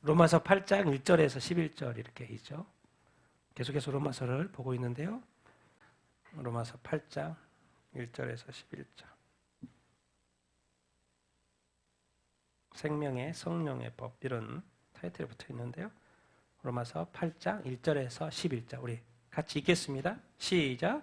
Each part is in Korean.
로마서 8장 1절에서 11절 이렇게 있죠. 계속해서 로마서를 보고 있는데요. 로마서 8장 1절에서 11절. 생명의 성령의 법 이런 타이틀이 붙어 있는데요. 로마서 8장 1절에서 11절 우리 같이 읽겠습니다. 시작.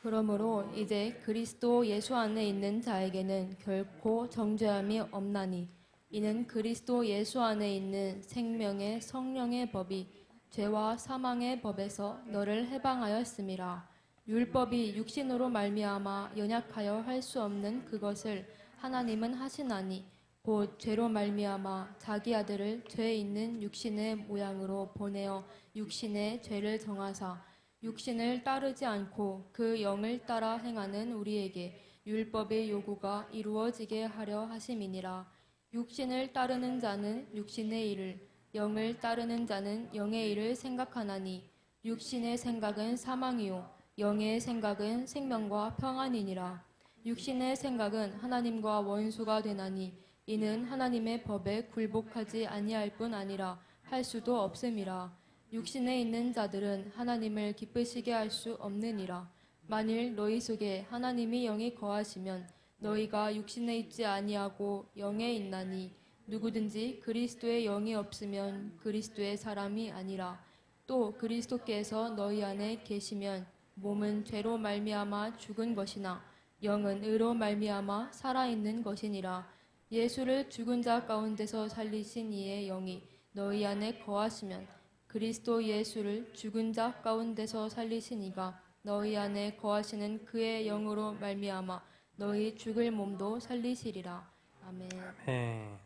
그러므로 이제 그리스도 예수 안에 있는 자에게는 결코 정죄함이 없나니 이는 그리스도 예수 안에 있는 생명의 성령의 법이 죄와 사망의 법에서 너를 해방하였음이라. 율법이 육신으로 말미암아 연약하여 할 수 없는 그것을 하나님은 하시나니 곧 죄로 말미암아 자기 아들을 죄 있는 육신의 모양으로 보내어 육신의 죄를 정하사 육신을 따르지 않고 그 영을 따라 행하는 우리에게 율법의 요구가 이루어지게 하려 하심이니라. 육신을 따르는 자는 육신의 일을, 영을 따르는 자는 영의 일을 생각하나니 육신의 생각은 사망이요 영의 생각은 생명과 평안이니라. 육신의 생각은 하나님과 원수가 되나니 이는 하나님의 법에 굴복하지 아니할 뿐 아니라 할 수도 없음이라. 육신에 있는 자들은 하나님을 기쁘시게 할 수 없느니라. 만일 너희 속에 하나님이 영이 거하시면 너희가 육신에 있지 아니하고 영에 있나니 누구든지 그리스도의 영이 없으면 그리스도의 사람이 아니라. 또 그리스도께서 너희 안에 계시면 몸은 죄로 말미암아 죽은 것이나 영은 의로 말미암아 살아있는 것이니라. 예수를 죽은 자 가운데서 살리신 이의 영이 너희 안에 거하시면 그리스도 예수를 죽은 자 가운데서 살리신 이가 너희 안에 거하시는 그의 영으로 말미암아 너희 죽을 몸도 살리시리라. 아멘. 네.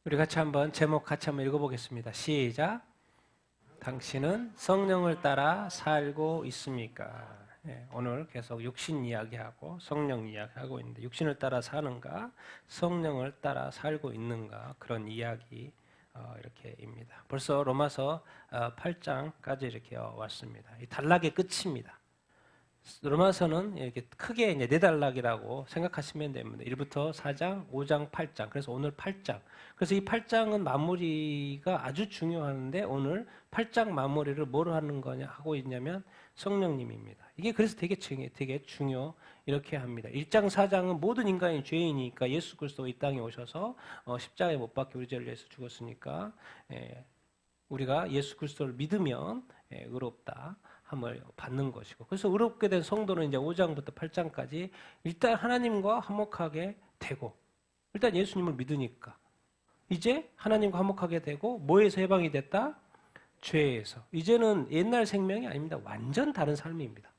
우리 같이 한번 제목 같이 한번 읽어보겠습니다. 시작. 당신은 성령을 따라 살고 있습니까? 네, 오늘 계속 육신 이야기하고 성령 이야기하고 있는데 육신을 따라 사는가 성령을 따라 살고 있는가 그런 이야기 이렇게입니다. 벌써 로마서 8장까지 이렇게 왔습니다. 이 단락의 끝입니다. 로마서는 이렇게 크게 이제 네 단락이라고 생각하시면 됩니다. 1부터 4장, 5장, 8장. 그래서 오늘 8장. 그래서 이 8장은 마무리가 아주 중요한데 오늘 8장 마무리를 뭐로 하는 거냐 하고 있냐면 성령님입니다. 이게 그래서 되게 중요 이렇게 합니다. 1장, 4장은 모든 인간이 죄인이니까 예수 그리스도가 이 땅에 오셔서 십자가에 못 박혀 우리 죄를 위해서 죽었으니까 우리가 예수 그리스도를 믿으면 의롭다 함을 받는 것이고 그래서 의롭게 된 성도는 이제 5장부터 8장까지 일단 하나님과 화목하게 되고 일단 예수님을 믿으니까 이제 하나님과 화목하게 되고 뭐에서 해방이 됐다? 죄에서. 이제는 옛날 생명이 아닙니다. 완전 다른 삶입니다.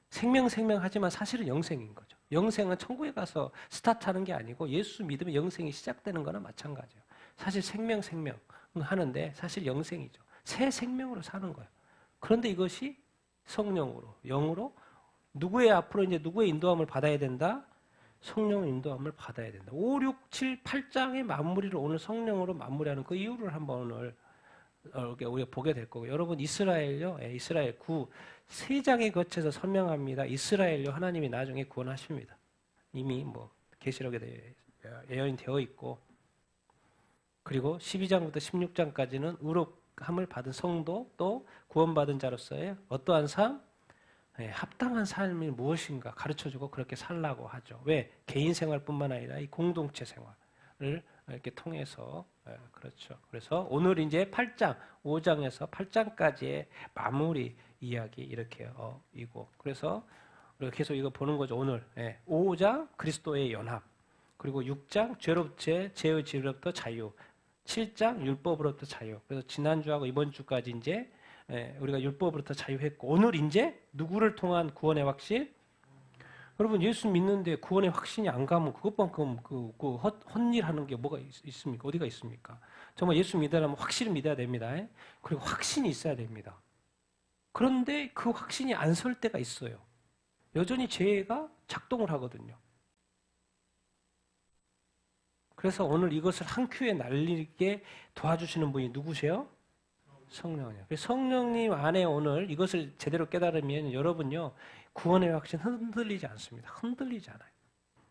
생명 하지만 사실은 영생인 거죠. 영생은 천국에 가서 스타트하는 게 아니고 예수 믿으면 영생이 시작되는 거나 마찬가지예요. 사실 생명 하는데 사실 영생이죠. 새 생명으로 사는 거예요. 그런데 이것이 성령으로, 영으로 누구의 앞으로 이제 누구의 인도함을 받아야 된다? 성령의 인도함을 받아야 된다. 5, 6, 7, 8장의 마무리를 오늘 성령으로 마무리하는 그 이유를 한번 오늘 우리가 보게 될 거고 여러분 이스라엘요, 이스라엘 3장에 거쳐서 설명합니다. 이스라엘요 하나님이 나중에 구원하십니다. 이미 뭐 계시록에 예언이 되어 있고 그리고 12장부터 16장까지는 의롭함을 받은 성도 또 구원받은 자로서의 어떠한 삶? 합당한 삶이 무엇인가 가르쳐주고 그렇게 살라고 하죠. 왜? 개인 생활뿐만 아니라 이 공동체 생활을 이렇게 통해서 그렇죠. 그래서 오늘 이제 8장, 5장에서 8장까지의 마무리 이야기 이렇게 이고 그래서 우리가 계속 이거 보는 거죠. 오늘 5장 그리스도의 연합 그리고 6장 죄의 지로부터 자유 7장 율법으로부터 자유. 그래서 지난주하고 이번 주까지 이제 우리가 율법으로부터 자유했고 오늘 이제 누구를 통한 구원의 확신? 여러분 예수 믿는데 구원의 확신이 안 가면 그것만큼 그 헛일하는 게 뭐가 있습니까? 어디가 있습니까? 정말 예수 믿으려면 확실히 믿어야 됩니다. 그리고 확신이 있어야 됩니다. 그런데 그 확신이 안 설 때가 있어요. 여전히 죄가 작동을 하거든요. 그래서 오늘 이것을 한 큐에 날리게 도와주시는 분이 누구세요? 성령이요. 성령님 안에 오늘 이것을 제대로 깨달으면 여러분요 구원의 확신 흔들리지 않습니다. 흔들리지 않아요.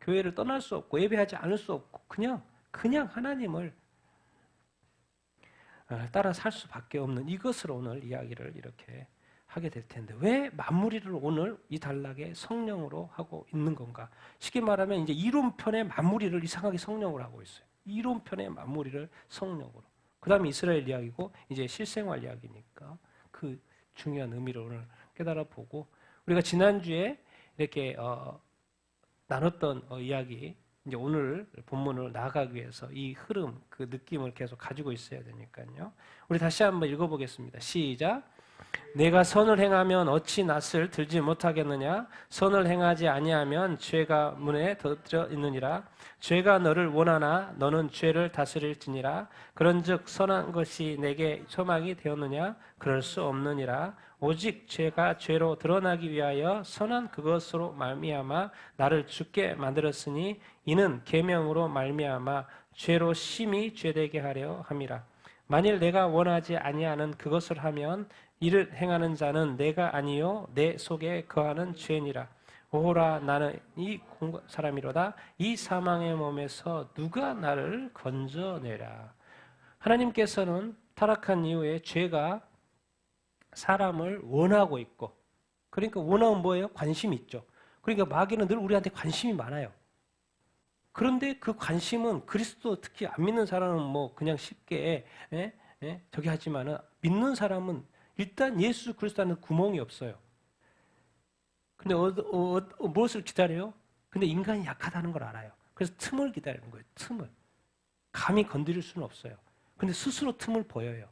교회를 떠날 수 없고 예배하지 않을 수 없고 그냥 하나님을 따라 살 수밖에 없는 이것을 오늘 이야기를 이렇게 하게 될 텐데 왜 만무리를 오늘 이 단락에 성령으로 하고 있는 건가? 쉽게 말하면 이제 이론편의 만무리를 이상하게 성령으로 하고 있어요. 이론편의 만무리를 성령으로. 그다음에 이스라엘 이야기고 이제 실생활 이야기니까 그 중요한 의미를 오늘 깨달아 보고 우리가 지난주에 이렇게 나눴던 이야기 이제 오늘 본문으로 나아가기 위해서 이 흐름, 그 느낌을 계속 가지고 있어야 되니까요. 우리 다시 한번 읽어보겠습니다. 시작. 내가 선을 행하면 어찌 낯을 들지 못하겠느냐? 선을 행하지 아니하면 죄가 문에 들어 있느니라. 죄가 너를 원하나 너는 죄를 다스릴지니라. 그런즉 선한 것이 내게 소망이 되었느냐? 그럴 수 없느니라. 오직 죄가 죄로 드러나기 위하여 선한 그것으로 말미암아 나를 죽게 만들었으니 이는 계명으로 말미암아 죄로 심히 죄되게 하려 함이라. 만일 내가 원하지 아니하는 그것을 하면 이를 행하는 자는 내가 아니요 내 속에 거하는 죄니라. 오호라 나는 이 사람이로다. 이 사망의 몸에서 누가 나를 건져내라. 하나님께서는 타락한 이후에 죄가 사람을 원하고 있고 그러니까 원하면 뭐예요? 관심이 있죠. 그러니까 마귀는 늘 우리한테 관심이 많아요. 그런데 그 관심은 그리스도 특히 안 믿는 사람은 뭐 그냥 쉽게 저기 하지만은 믿는 사람은 일단 예수 그리스도 안에 구멍이 없어요. 근데 무엇을 기다려요? 근데 인간이 약하다는 걸 알아요. 그래서 틈을 기다리는 거예요. 틈을. 감히 건드릴 수는 없어요. 근데 스스로 틈을 보여요.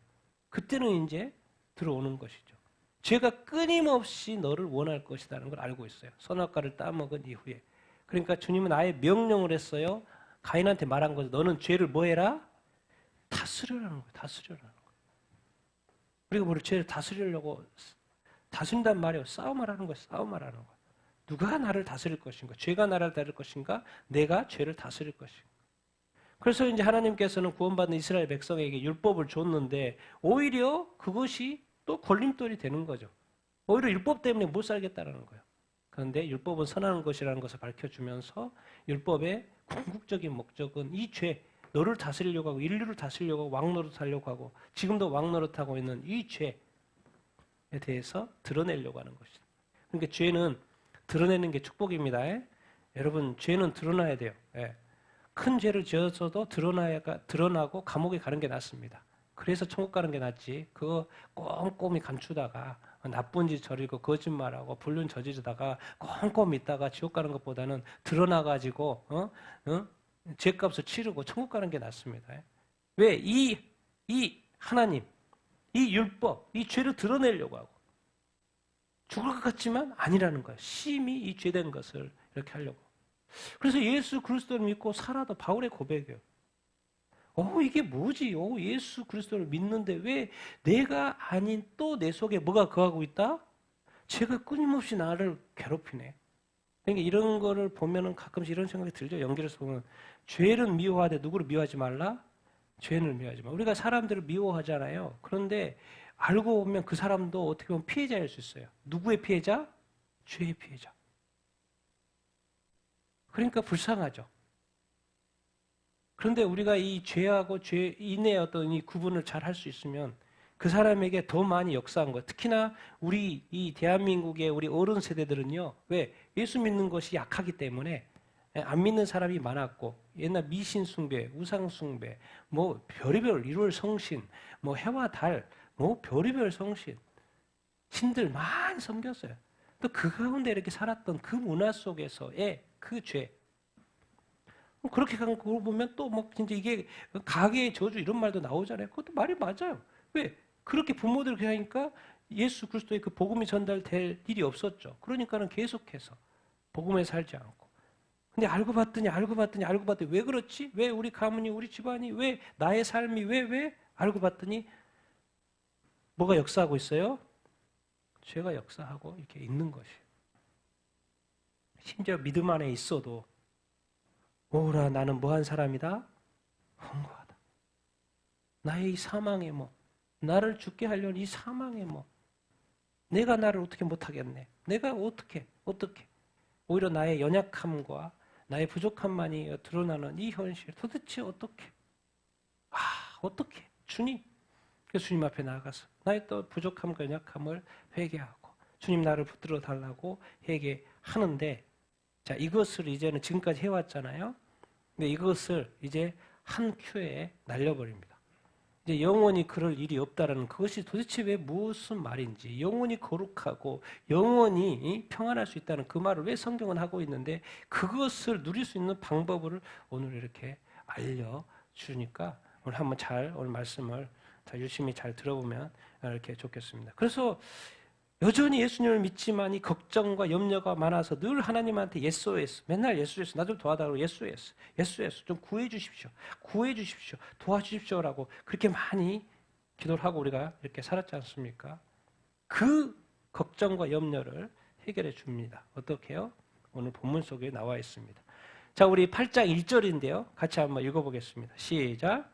그때는 이제 들어오는 것이죠. 죄가 끊임없이 너를 원할 것이라는 걸 알고 있어요. 선악과를 따먹은 이후에. 그러니까 주님은 아예 명령을 했어요. 가인한테 말한 거죠. 너는 죄를 뭐 해라? 다스려라는 거예요. 다스려라는 거예요. 우리가 뭐 죄를 다스리려고 다스린단 말이에요. 싸움을 하는 거예요. 싸움을 하는 거예요. 누가 나를 다스릴 것인가? 죄가 나를 다스릴 것인가? 내가 죄를 다스릴 것인가? 그래서 이제 하나님께서는 구원받은 이스라엘 백성에게 율법을 줬는데 오히려 그것이 또 걸림돌이 되는 거죠. 오히려 율법 때문에 못 살겠다는 거예요. 그런데 율법은 선한 것이라는 것을 밝혀주면서 율법의 궁극적인 목적은 이 죄, 너를 다스리려고 하고 인류를 다스리려고 하고 왕노릇 하려고 하고 지금도 왕노릇 하고 있는 이 죄에 대해서 드러내려고 하는 것이다. 그러니까 죄는 드러내는 게 축복입니다. 여러분 죄는 드러나야 돼요. 큰 죄를 지어서도 드러나고 감옥에 가는 게 낫습니다. 그래서 천국 가는 게 낫지. 그거 꼼꼼히 감추다가 나쁜 짓 저리고 거짓말하고 불륜 저지르다가 꼼꼼히 있다가 지옥 가는 것보다는 드러나가지고 죄값을 치르고 천국 가는 게 낫습니다. 왜? 이 하나님, 이 율법, 이 죄를 드러내려고 하고 죽을 것 같지만 아니라는 거예요. 심히 이 죄된 것을 이렇게 하려고. 그래서 예수 그리스도를 믿고 살아도 바울의 고백이에요. 이게 뭐지? 예수 그리스도를 믿는데 왜 내가 아닌 또 내 속에 뭐가 거하고 있다? 죄가 끊임없이 나를 괴롭히네. 그러니까 이런 거를 보면은 가끔씩 이런 생각이 들죠. 연결해서 보면 죄를 미워하되 누구를 미워하지 말라? 죄를 미워하지 마. 우리가 사람들을 미워하잖아요. 그런데 알고 보면 그 사람도 어떻게 보면 피해자일 수 있어요. 누구의 피해자? 죄의 피해자. 그러니까 불쌍하죠. 그런데 우리가 이 죄하고 죄인의 어떤 이 구분을 잘 할 수 있으면 그 사람에게 더 많이 역사한 거예요. 특히나 우리 이 대한민국의 우리 어른 세대들은요. 왜? 예수 믿는 것이 약하기 때문에 안 믿는 사람이 많았고 옛날 미신 숭배, 우상 숭배, 뭐 별의별 일월 성신, 뭐 해와 달, 뭐 별의별 성신 신들 많이 섬겼어요. 또 그 가운데 이렇게 살았던 그 문화 속에서의 그 죄. 그렇게 간 거 보면 또 뭐 진짜 이게 가계의 저주 이런 말도 나오잖아요. 그것도 말이 맞아요. 왜? 그렇게 부모들 그렇게 하니까 예수 그리스도의 그 복음이 전달될 일이 없었죠. 그러니까는 계속해서 복음에 살지 않고. 근데 알고 봤더니 왜 그렇지? 왜 우리 가문이 우리 집안이 왜 나의 삶이 왜? 알고 봤더니 뭐가 역사하고 있어요? 죄가 역사하고 이렇게 있는 것이에요. 심지어 믿음 안에 있어도 오라 나는 뭐한 사람이다? 헝거하다. 나의 이 사망의 몸, 나를 죽게 하려는 이 사망의 몸, 내가 나를 어떻게 못하겠네. 내가 어떻게 오히려 나의 연약함과 나의 부족함만이 드러나는 이 현실 도대체 어떻게? 어떻게? 주님 그래서 주님 앞에 나아가서 나의 또 부족함과 연약함을 회개하고 주님 나를 붙들어 달라고 회개하는데, 자, 이것을 이제는 지금까지 해왔잖아요. 근데 이것을 이제 한 큐에 날려버립니다. 이제 영원히 그럴 일이 없다라는 그것이 도대체 왜 무슨 말인지, 영원히 거룩하고 영원히 평안할 수 있다는 그 말을 왜 성경은 하고 있는데, 그것을 누릴 수 있는 방법을 오늘 이렇게 알려주니까 오늘 한번 오늘 말씀을 열심히 잘 들어보면 이렇게 좋겠습니다. 그래서 여전히 예수님을 믿지만 이 걱정과 염려가 많아서 늘 하나님한테 예수예수, 맨날 예수예수, 나 좀 도와달라고 예수예수, 예수예수, 좀 구해주십시오, 구해주십시오, 도와주십시오라고 그렇게 많이 기도를 하고 우리가 이렇게 살았지 않습니까? 그 걱정과 염려를 해결해 줍니다. 어떻게 해요? 오늘 본문 속에 나와 있습니다. 자, 우리 8장 1절인데요. 같이 한번 읽어보겠습니다. 시작.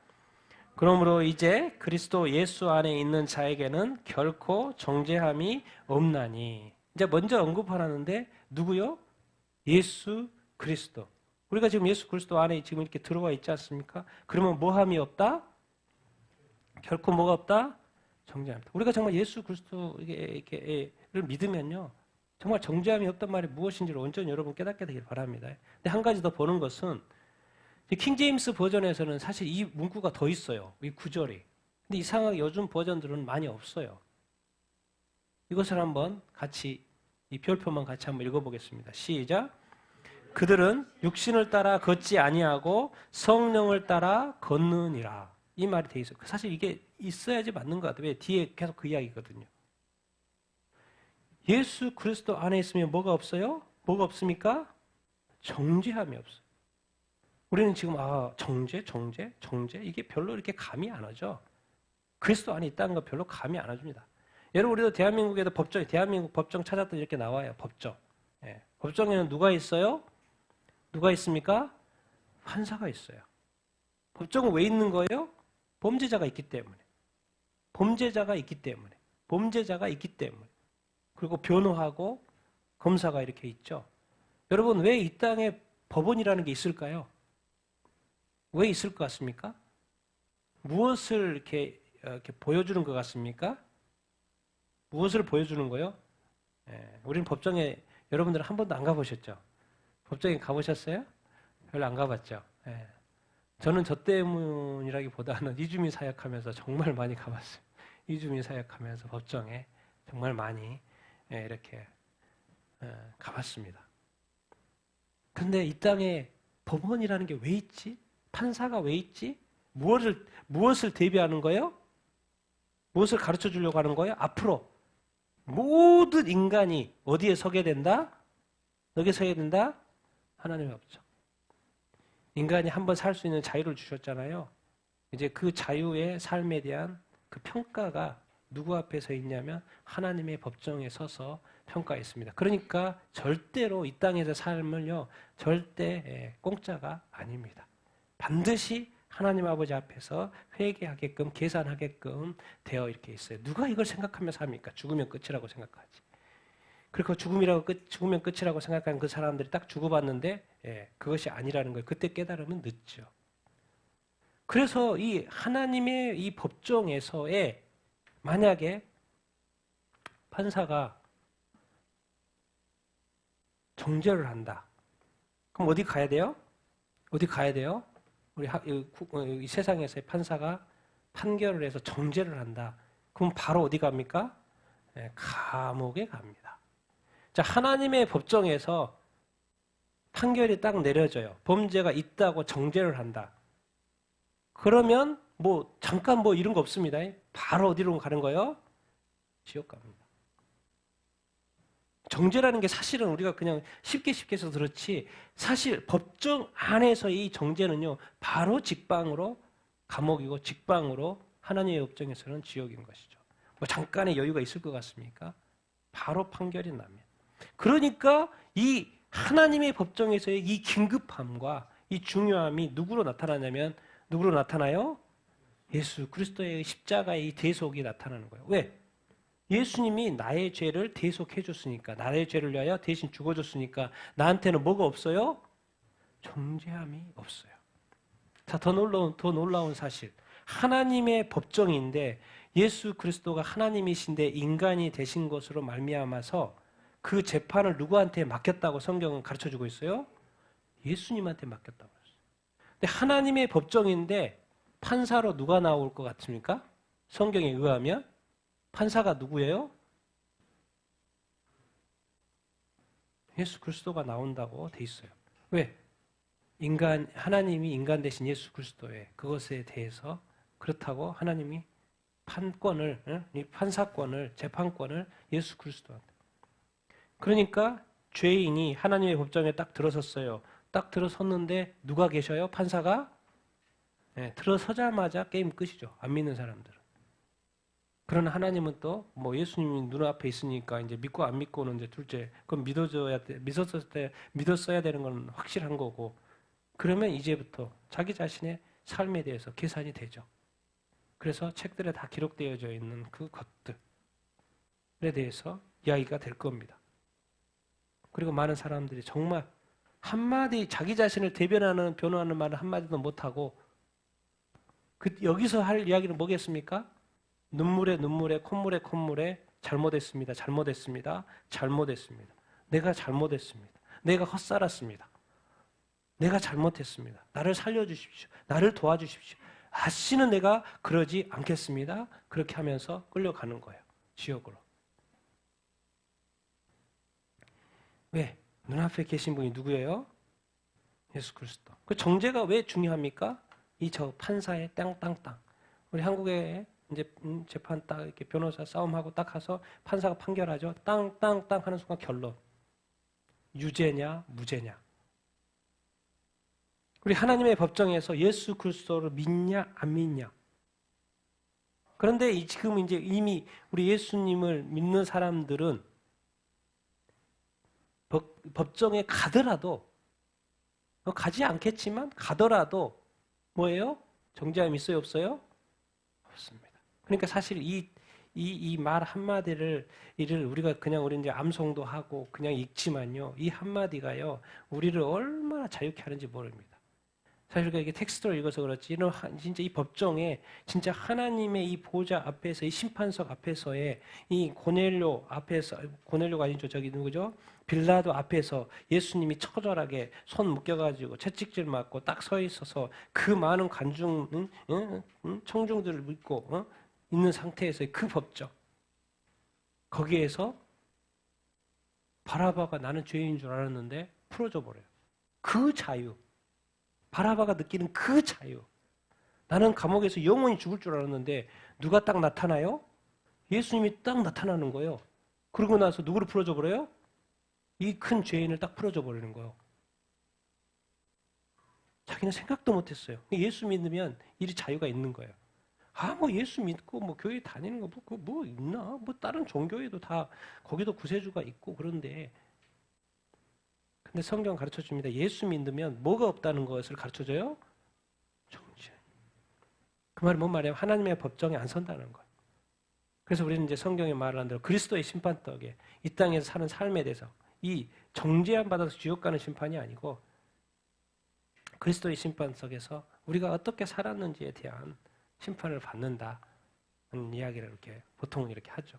그러므로 이제 그리스도 예수 안에 있는 자에게는 결코 정죄함이 없나니. 이제 먼저 언급하라는데 누구요? 예수 그리스도. 우리가 지금 예수 그리스도 안에 지금 이렇게 들어와 있지 않습니까? 그러면 뭐함이 없다? 결코 뭐가 없다? 정죄함이 없다. 우리가 정말 예수 그리스도를 믿으면요, 정말 정죄함이 없단 말이 무엇인지를 온전히 여러분 깨닫게 되길 바랍니다. 근데 한 가지 더 보는 것은, 킹제임스 버전에서는 사실 이 문구가 더 있어요. 이 구절이. 근데 이상하게 요즘 버전들은 많이 없어요. 이것을 한번 같이, 이 별표만 같이 한번 읽어보겠습니다. 시작. 그들은 육신을 따라 걷지 아니하고 성령을 따라 걷느니라. 이 말이 돼 있어요. 사실 이게 있어야지 맞는 것 같아요. 왜? 뒤에 계속 그 이야기거든요. 예수 그리스도 안에 있으면 뭐가 없어요? 뭐가 없습니까? 정죄함이 없어요. 우리는 지금 정죄 이게 별로 이렇게 감이 안 오죠. 그리스도 안에 있다는 거 별로 감이 안 와줍니다. 여러분, 우리도 대한민국에도 대한민국 법정 찾았더니 이렇게 나와요. 법정. 예. 법정에는 누가 있어요? 누가 있습니까? 판사가 있어요. 법정은 왜 있는 거예요? 범죄자가 있기 때문에. 범죄자가 있기 때문에. 그리고 변호하고 검사가 이렇게 있죠. 여러분, 왜 이 땅에 법원이라는 게 있을까요? 왜 있을 것 같습니까? 무엇을 이렇게 보여주는 것 같습니까? 무엇을 보여주는 거요? 우리는 법정에, 여러분들은 한 번도 안 가보셨죠? 법정에 가보셨어요? 별로 안 가봤죠? 저는 저 때문이라기보다는 이주민 사역하면서 정말 많이 가봤어요. 이주민 사역하면서 법정에 정말 많이 이렇게 가봤습니다. 그런데 이 땅에 법원이라는 게 왜 있지? 판사가 왜 있지? 무엇을 대비하는 거예요? 무엇을 가르쳐 주려고 하는 거예요? 앞으로 모든 인간이 어디에 서게 된다? 어디에 서게 된다? 하나님의 법정. 인간이 한번 살 수 있는 자유를 주셨잖아요. 이제 그 자유의 삶에 대한 그 평가가 누구 앞에 서 있냐면 하나님의 법정에 서서 평가했습니다. 그러니까 절대로 이 땅에서 삶을요, 절대 공짜가 아닙니다. 반드시 하나님 아버지 앞에서 회개하게끔, 계산하게끔 되어 이렇게 있어요. 누가 이걸 생각하면서 합니까? 죽으면 끝이라고 생각하지. 그리고 죽으면 끝이라고 생각하는 그 사람들이 딱 죽어봤는데, 그것이 아니라는 걸 그때 깨달으면 늦죠. 그래서 이 하나님의 이 법정에서의 만약에 판사가 정죄를 한다. 그럼 어디 가야 돼요? 어디 가야 돼요? 우리 세상에서의 판사가 판결을 해서 정죄를 한다. 그럼 바로 어디 갑니까? 감옥에 갑니다. 자, 하나님의 법정에서 판결이 딱 내려져요. 범죄가 있다고 정죄를 한다. 그러면 잠깐 이런 거 없습니다. 바로 어디로 가는 거예요? 지옥 갑니다. 정죄라는 게 사실은 우리가 그냥 쉽게 해서 그렇지, 사실 법정 안에서의 이 정죄는요, 바로 직방으로 감옥이고 직방으로 하나님의 법정에서는 지옥인 것이죠. 잠깐의 여유가 있을 것 같습니까? 바로 판결이 나면. 그러니까 이 하나님의 법정에서의 이 긴급함과 이 중요함이 누구로 나타나냐면, 누구로 나타나요? 예수 그리스도의 십자가의 이 대속이 나타나는 거예요. 왜? 예수님이 나의 죄를 대속해 줬으니까, 나의 죄를 위하여 대신 죽어줬으니까 나한테는 뭐가 없어요? 정죄함이 없어요. 자, 더 놀라운 사실. 하나님의 법정인데 예수 그리스도가 하나님이신데 인간이 되신 것으로 말미암아서 그 재판을 누구한테 맡겼다고 성경은 가르쳐주고 있어요? 예수님한테 맡겼다고 했어요. 근데 하나님의 법정인데 판사로 누가 나올 것 같습니까? 성경에 의하면 판사가 누구예요? 예수 그리스도가 나온다고 돼 있어요. 왜? 하나님이 인간 대신 예수 그리스도의 그것에 대해서 그렇다고 하나님이 판권을, 이 판사권을, 재판권을 예수 그리스도한테. 그러니까 죄인이 하나님의 법정에 딱 들어섰어요. 딱 들어섰는데 누가 계셔요? 판사가? 네, 들어서자마자 게임 끝이죠. 안 믿는 사람들은. 그러나 하나님은 또 뭐 예수님이 눈앞에 있으니까 이제 믿고 안 믿고는 이제 둘째. 그건 믿었어야 되는 건 확실한 거고. 그러면 이제부터 자기 자신의 삶에 대해서 계산이 되죠. 그래서 책들에 다 기록되어져 있는 그 것들에 대해서 이야기가 될 겁니다. 그리고 많은 사람들이 정말 한마디 자기 자신을 변호하는 말을 한마디도 못하고 여기서 할 이야기는 뭐겠습니까? 눈물에 콧물에 잘못했습니다. 내가 잘못했습니다. 내가 헛살았습니다. 내가 잘못했습니다. 나를 살려주십시오. 나를 도와주십시오. 다시는 내가 그러지 않겠습니다. 그렇게 하면서 끌려가는 거예요. 지옥으로. 왜? 눈앞에 계신 분이 누구예요? 예수 그리스도. 그 정죄가 왜 중요합니까? 저 판사의 땅땅땅. 우리 한국에 이제 재판 딱 이렇게 변호사 싸움하고 딱 가서 판사가 판결하죠. 땅땅땅 하는 순간 결론. 유죄냐 무죄냐. 우리 하나님의 법정에서 예수 그리스도를 믿냐 안 믿냐. 그런데 지금 이제 이미 우리 예수님을 믿는 사람들은 법정에 가더라도 가지 않겠지만 가더라도 뭐예요? 정죄함 있어요 없어요? 없습니다. 그러니까 사실 이 말 한마디를 우리가 그냥 우리 이제 암송도 하고 그냥 읽지만요. 이 한마디가요. 우리를 얼마나 자유케 하는지 모릅니다. 사실 이게 텍스트로 읽어서 그렇지, 진짜 이 법정에 진짜 하나님의 이 보좌 앞에서, 이 심판석 앞에서의 이 고넬료가 아니죠, 저기 누구죠? 빌라도 앞에서 예수님이 처절하게 손 묶여가지고 채찍질 맞고 딱 서 있어서 그 많은 관중, 청중들을 믿고 있는 상태에서의 그 법정, 거기에서 바라바가 나는 죄인인 줄 알았는데 풀어줘 버려요. 그 자유. 바라바가 느끼는 그 자유. 나는 감옥에서 영원히 죽을 줄 알았는데 누가 딱 나타나요? 예수님이 딱 나타나는 거예요. 그러고 나서 누구를 풀어줘 버려요? 이 큰 죄인을 딱 풀어줘 버리는 거예요. 자기는 생각도 못했어요. 예수 믿으면 이 자유가 있는 거예요. 뭐 예수 믿고 뭐 교회 다니는 거 뭐 있나? 뭐 다른 종교에도 다 거기도 구세주가 있고 그런데. 근데 성경 가르쳐 줍니다. 예수 믿으면 뭐가 없다는 것을 가르쳐 줘요? 정죄. 그 말은 뭔 말이에요? 하나님의 법정에 안 선다는 거예요. 그래서 우리는 이제 성경의 말을 한 대로 그리스도의 심판덕에 이 땅에서 사는 삶에 대해서 이 정죄함 받아서 지옥 가는 심판이 아니고 그리스도의 심판석에서 우리가 어떻게 살았는지에 대한 심판을 받는다는 이야기를 이렇게 보통 이렇게 하죠.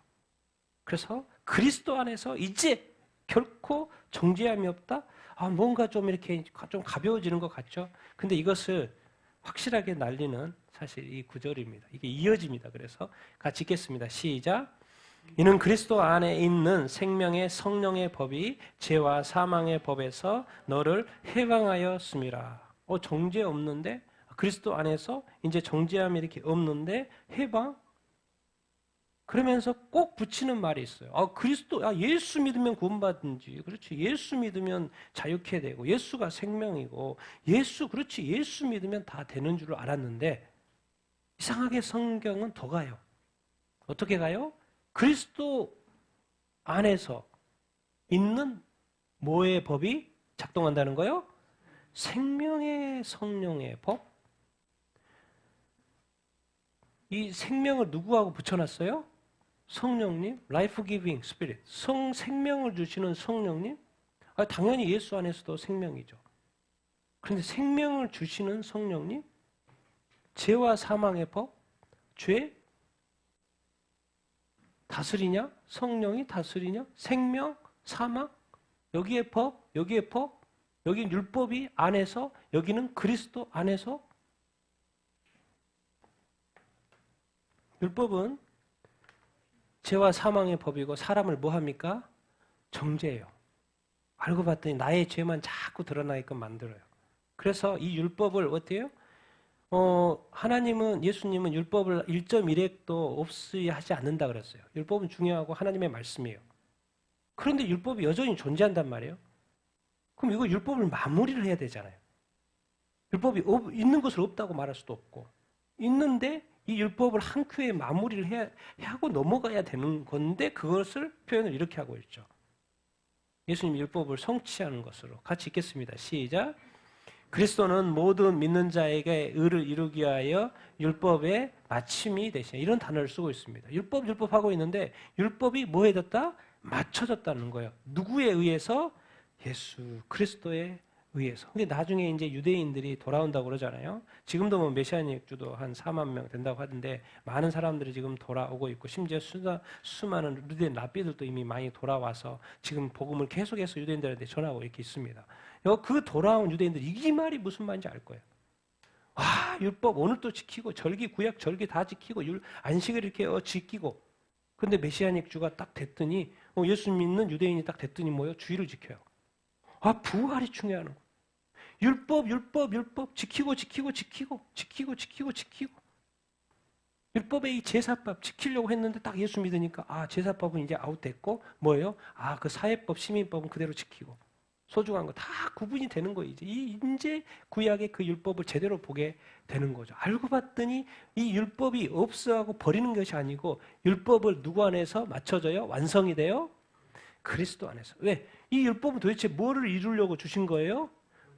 그래서 그리스도 안에서 이제 결코 정죄함이 없다? 뭔가 좀 이렇게 좀 가벼워지는 것 같죠? 근데 이것을 확실하게 날리는 사실 이 구절입니다. 이게 이어집니다. 그래서 같이 읽겠습니다. 시작. 이는 그리스도 안에 있는 생명의 성령의 법이 죄와 사망의 법에서 너를 해방하였음이라. 정죄 없는데 그리스도 안에서 이제 정죄함이 이렇게 없는데 해방? 그러면서 꼭 붙이는 말이 있어요. 예수 믿으면 구원받는지. 그렇지. 예수 믿으면 자유케 되고, 예수가 생명이고, 그렇지. 예수 믿으면 다 되는 줄 알았는데, 이상하게 성경은 더 가요. 어떻게 가요? 그리스도 안에서 있는 뭐의 법이 작동한다는 거요? 생명의 성령의 법? 이 생명을 누구하고 붙여놨어요? 성령님, life giving spirit, 생명을 주시는 성령님. 당연히 예수 안에서도 생명이죠. 그런데 생명을 주시는 성령님, 죄와 사망의 법, 죄, 다스리냐? 성령이 다스리냐? 생명, 사망, 여기에 법, 여기에 법, 여기 율법이 안에서, 여기는 그리스도 안에서. 율법은 죄와 사망의 법이고 사람을 뭐 합니까? 정죄해요. 알고 봤더니 나의 죄만 자꾸 드러나게끔 만들어요. 그래서 이 율법을 어때요? 하나님은, 예수님은 율법을 1.1획도 없이 하지 않는다 그랬어요. 율법은 중요하고 하나님의 말씀이에요. 그런데 율법이 여전히 존재한단 말이에요. 그럼 이거 율법을 마무리를 해야 되잖아요. 율법이 있는 것을 없다고 말할 수도 없고, 있는데 이 율법을 한 큐에 마무리를 하고 넘어가야 되는 건데 그것을 표현을 이렇게 하고 있죠. 예수님 율법을 성취하는 것으로. 같이 읽겠습니다. 시작. 그리스도는 모든 믿는 자에게 의를 이루기 위하여 율법의 마침이 되시네. 이런 단어를 쓰고 있습니다. 율법 하고 있는데 율법이 뭐 해졌다? 맞춰졌다는 거예요. 누구에 의해서? 예수 그리스도에 의해서. 근데 나중에 이제 유대인들이 돌아온다고 그러잖아요. 지금도 뭐 메시아닉주도 한 4만 명 된다고 하던데 많은 사람들이 지금 돌아오고 있고, 심지어 수많은 유대인 랍비들도 이미 많이 돌아와서 지금 복음을 계속해서 유대인들한테 전하고 이렇게 있습니다. 그 돌아온 유대인들이 이 말이 무슨 말인지 알 거예요. 와, 율법 오늘 또 지키고 절기 구약 절기 다 지키고 안식을 이렇게 지키고. 근데 메시아닉주가 딱 됐더니 예수 믿는 유대인이 딱 됐더니 뭐예요? 주의를 지켜요. 아, 부활이 중요한 거. 율법 지키고. 율법의 이 제사법 지키려고 했는데 딱 예수 믿으니까 제사법은 이제 아웃됐고 뭐예요? 그 사회법, 시민법은 그대로 지키고 소중한 거 다 구분이 되는 거예요. 이제 구약의 그 율법을 제대로 보게 되는 거죠. 알고 봤더니 이 율법이 없어하고 버리는 것이 아니고 율법을 누구 안에서 맞춰져요? 완성이 돼요? 그리스도 안에서. 왜? 이 율법은 도대체 뭐를 이루려고 주신 거예요?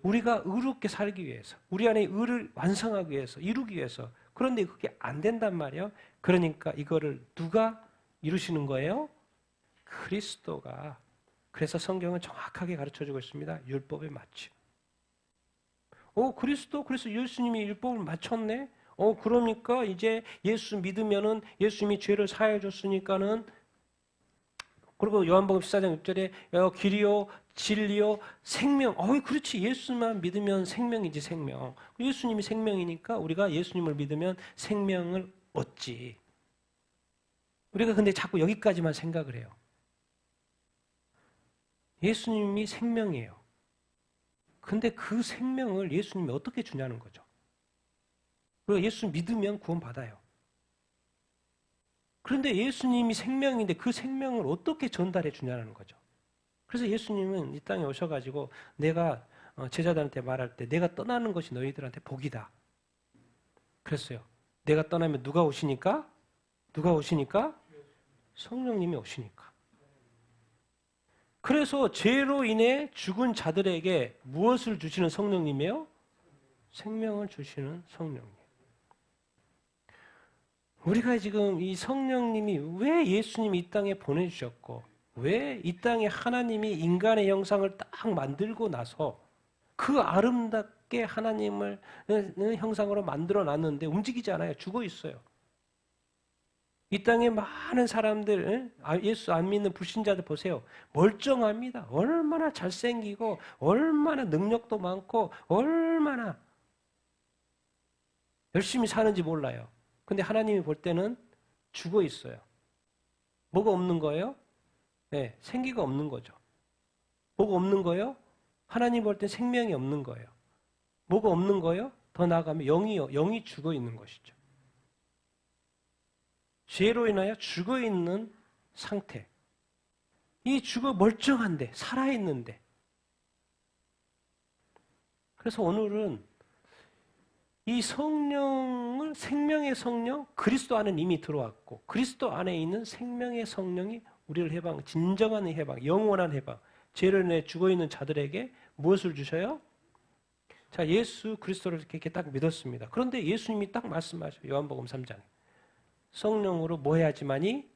우리가 의롭게 살기 위해서, 우리 안에 의를 완성하기 위해서, 이루기 위해서. 그런데 그게 안 된단 말이에요. 그러니까 이거를 누가 이루시는 거예요? 그리스도가. 그래서 성경은 정확하게 가르쳐주고 있습니다. 율법에 맞춤. 그래서 예수님이 율법을 맞췄네? 그러니까 이제 예수 믿으면은 예수님이 죄를 사해 줬으니까는, 그리고 요한복음 14장 6절에 길이요 진리요 생명. 그렇지. 예수만 믿으면 생명이지, 생명. 예수님이 생명이니까 우리가 예수님을 믿으면 생명을 얻지. 우리가 근데 자꾸 여기까지만 생각을 해요. 예수님이 생명이에요. 근데 그 생명을 예수님이 어떻게 주냐는 거죠. 그리고 예수 믿으면 구원받아요. 그런데 예수님이 생명인데 그 생명을 어떻게 전달해 주냐는 거죠. 그래서 예수님은 이 땅에 오셔가지고 내가 제자들한테 말할 때 내가 떠나는 것이 너희들한테 복이다. 그랬어요. 내가 떠나면 누가 오시니까? 성령님이 오시니까. 그래서 죄로 인해 죽은 자들에게 무엇을 주시는 성령님이에요? 생명을 주시는 성령님. 우리가 지금 이 성령님이 왜 예수님이 이 땅에 보내주셨고, 왜 이 땅에 하나님이 인간의 형상을 딱 만들고 나서 그 아름답게 하나님을 형상으로 만들어 놨는데 움직이지 않아요. 죽어 있어요. 이 땅에 많은 사람들, 예수 안 믿는 불신자들 보세요. 멀쩡합니다. 얼마나 잘생기고 얼마나 능력도 많고 얼마나 열심히 사는지 몰라요. 근데 하나님이 볼 때는 죽어 있어요. 뭐가 없는 거예요? 네, 생기가 없는 거죠. 뭐가 없는 거예요? 하나님 볼 때 생명이 없는 거예요. 뭐가 없는 거예요? 더 나아가면 영이 죽어 있는 것이죠. 죄로 인하여 죽어 있는 상태. 이 죽어 멀쩡한데, 살아있는데. 그래서 오늘은 이 성령을, 생명의 성령, 그리스도 안에 이미 들어왔고, 그리스도 안에 있는 생명의 성령이 우리를 해방, 진정한 해방, 영원한 해방, 죄를 인해 죽어 있는 자들에게 무엇을 주셔요? 자, 예수 그리스도를 이렇게 딱 믿었습니다. 그런데 예수님이 딱 말씀하셔요. 요한복음 3장에. 성령으로 뭐 해야지만이?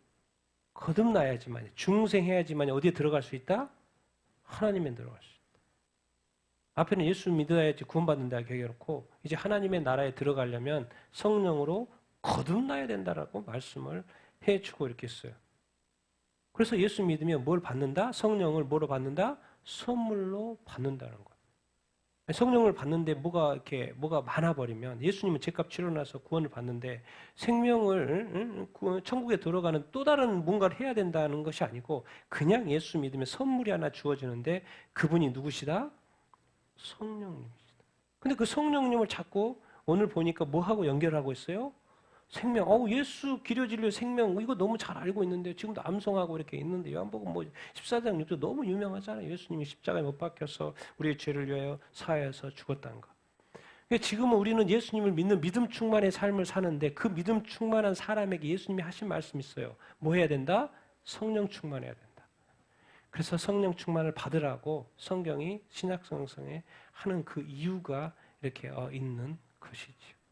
거듭나야지만이, 중생해야지만이 어디에 들어갈 수 있다? 하나님에 들어갈 수 있다. 앞에는 예수 믿어야지 구원받는다 얘기해놓고 이제 하나님의 나라에 들어가려면 성령으로 거듭나야 된다라고 말씀을 해주고 이렇게 했어요. 그래서 예수 믿으면 뭘 받는다? 성령을 뭐로 받는다? 선물로 받는다는 거예요. 성령을 받는데 뭐가 많아버리면 예수님은 죄값 치러나서 구원을 받는데 생명을 천국에 들어가는 또 다른 뭔가를 해야 된다는 것이 아니고 그냥 예수 믿으면 선물이 하나 주어지는데 그분이 누구시다? 성령님이시다. 근데 그 성령님을 자꾸 오늘 보니까 뭐하고 연결하고 있어요? 생명. 예수 기료 진료 생명 이거 너무 잘 알고 있는데 지금도 암송하고 이렇게 있는데 요한복음 14장 6절 너무 유명하잖아요. 예수님이 십자가에 못 박혀서 우리의 죄를 위하여 사하여서 죽었다는 거. 그러니까 지금은 우리는 예수님을 믿는 믿음 충만의 삶을 사는데 그 믿음 충만한 사람에게 예수님이 하신 말씀이 있어요. 뭐 해야 된다? 성령 충만해야 된다. 그래서 성령 충만을 받으라고 성경이 신약성경에 하는 그 이유가 이렇게 있는 것이지요.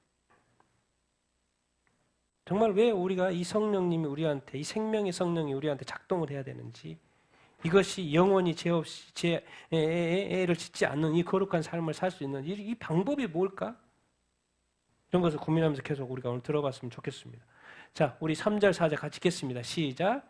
정말 왜 우리가 이 성령님이 우리한테 이 생명의 성령이 우리한테 작동을 해야 되는지 이것이 영원히 죄 없이 죄를 짓지 않는 이 거룩한 삶을 살 수 있는 이 방법이 뭘까? 이런 것을 고민하면서 계속 우리가 오늘 들어봤으면 좋겠습니다. 자, 우리 3절 4절 같이 읽겠습니다. 시작.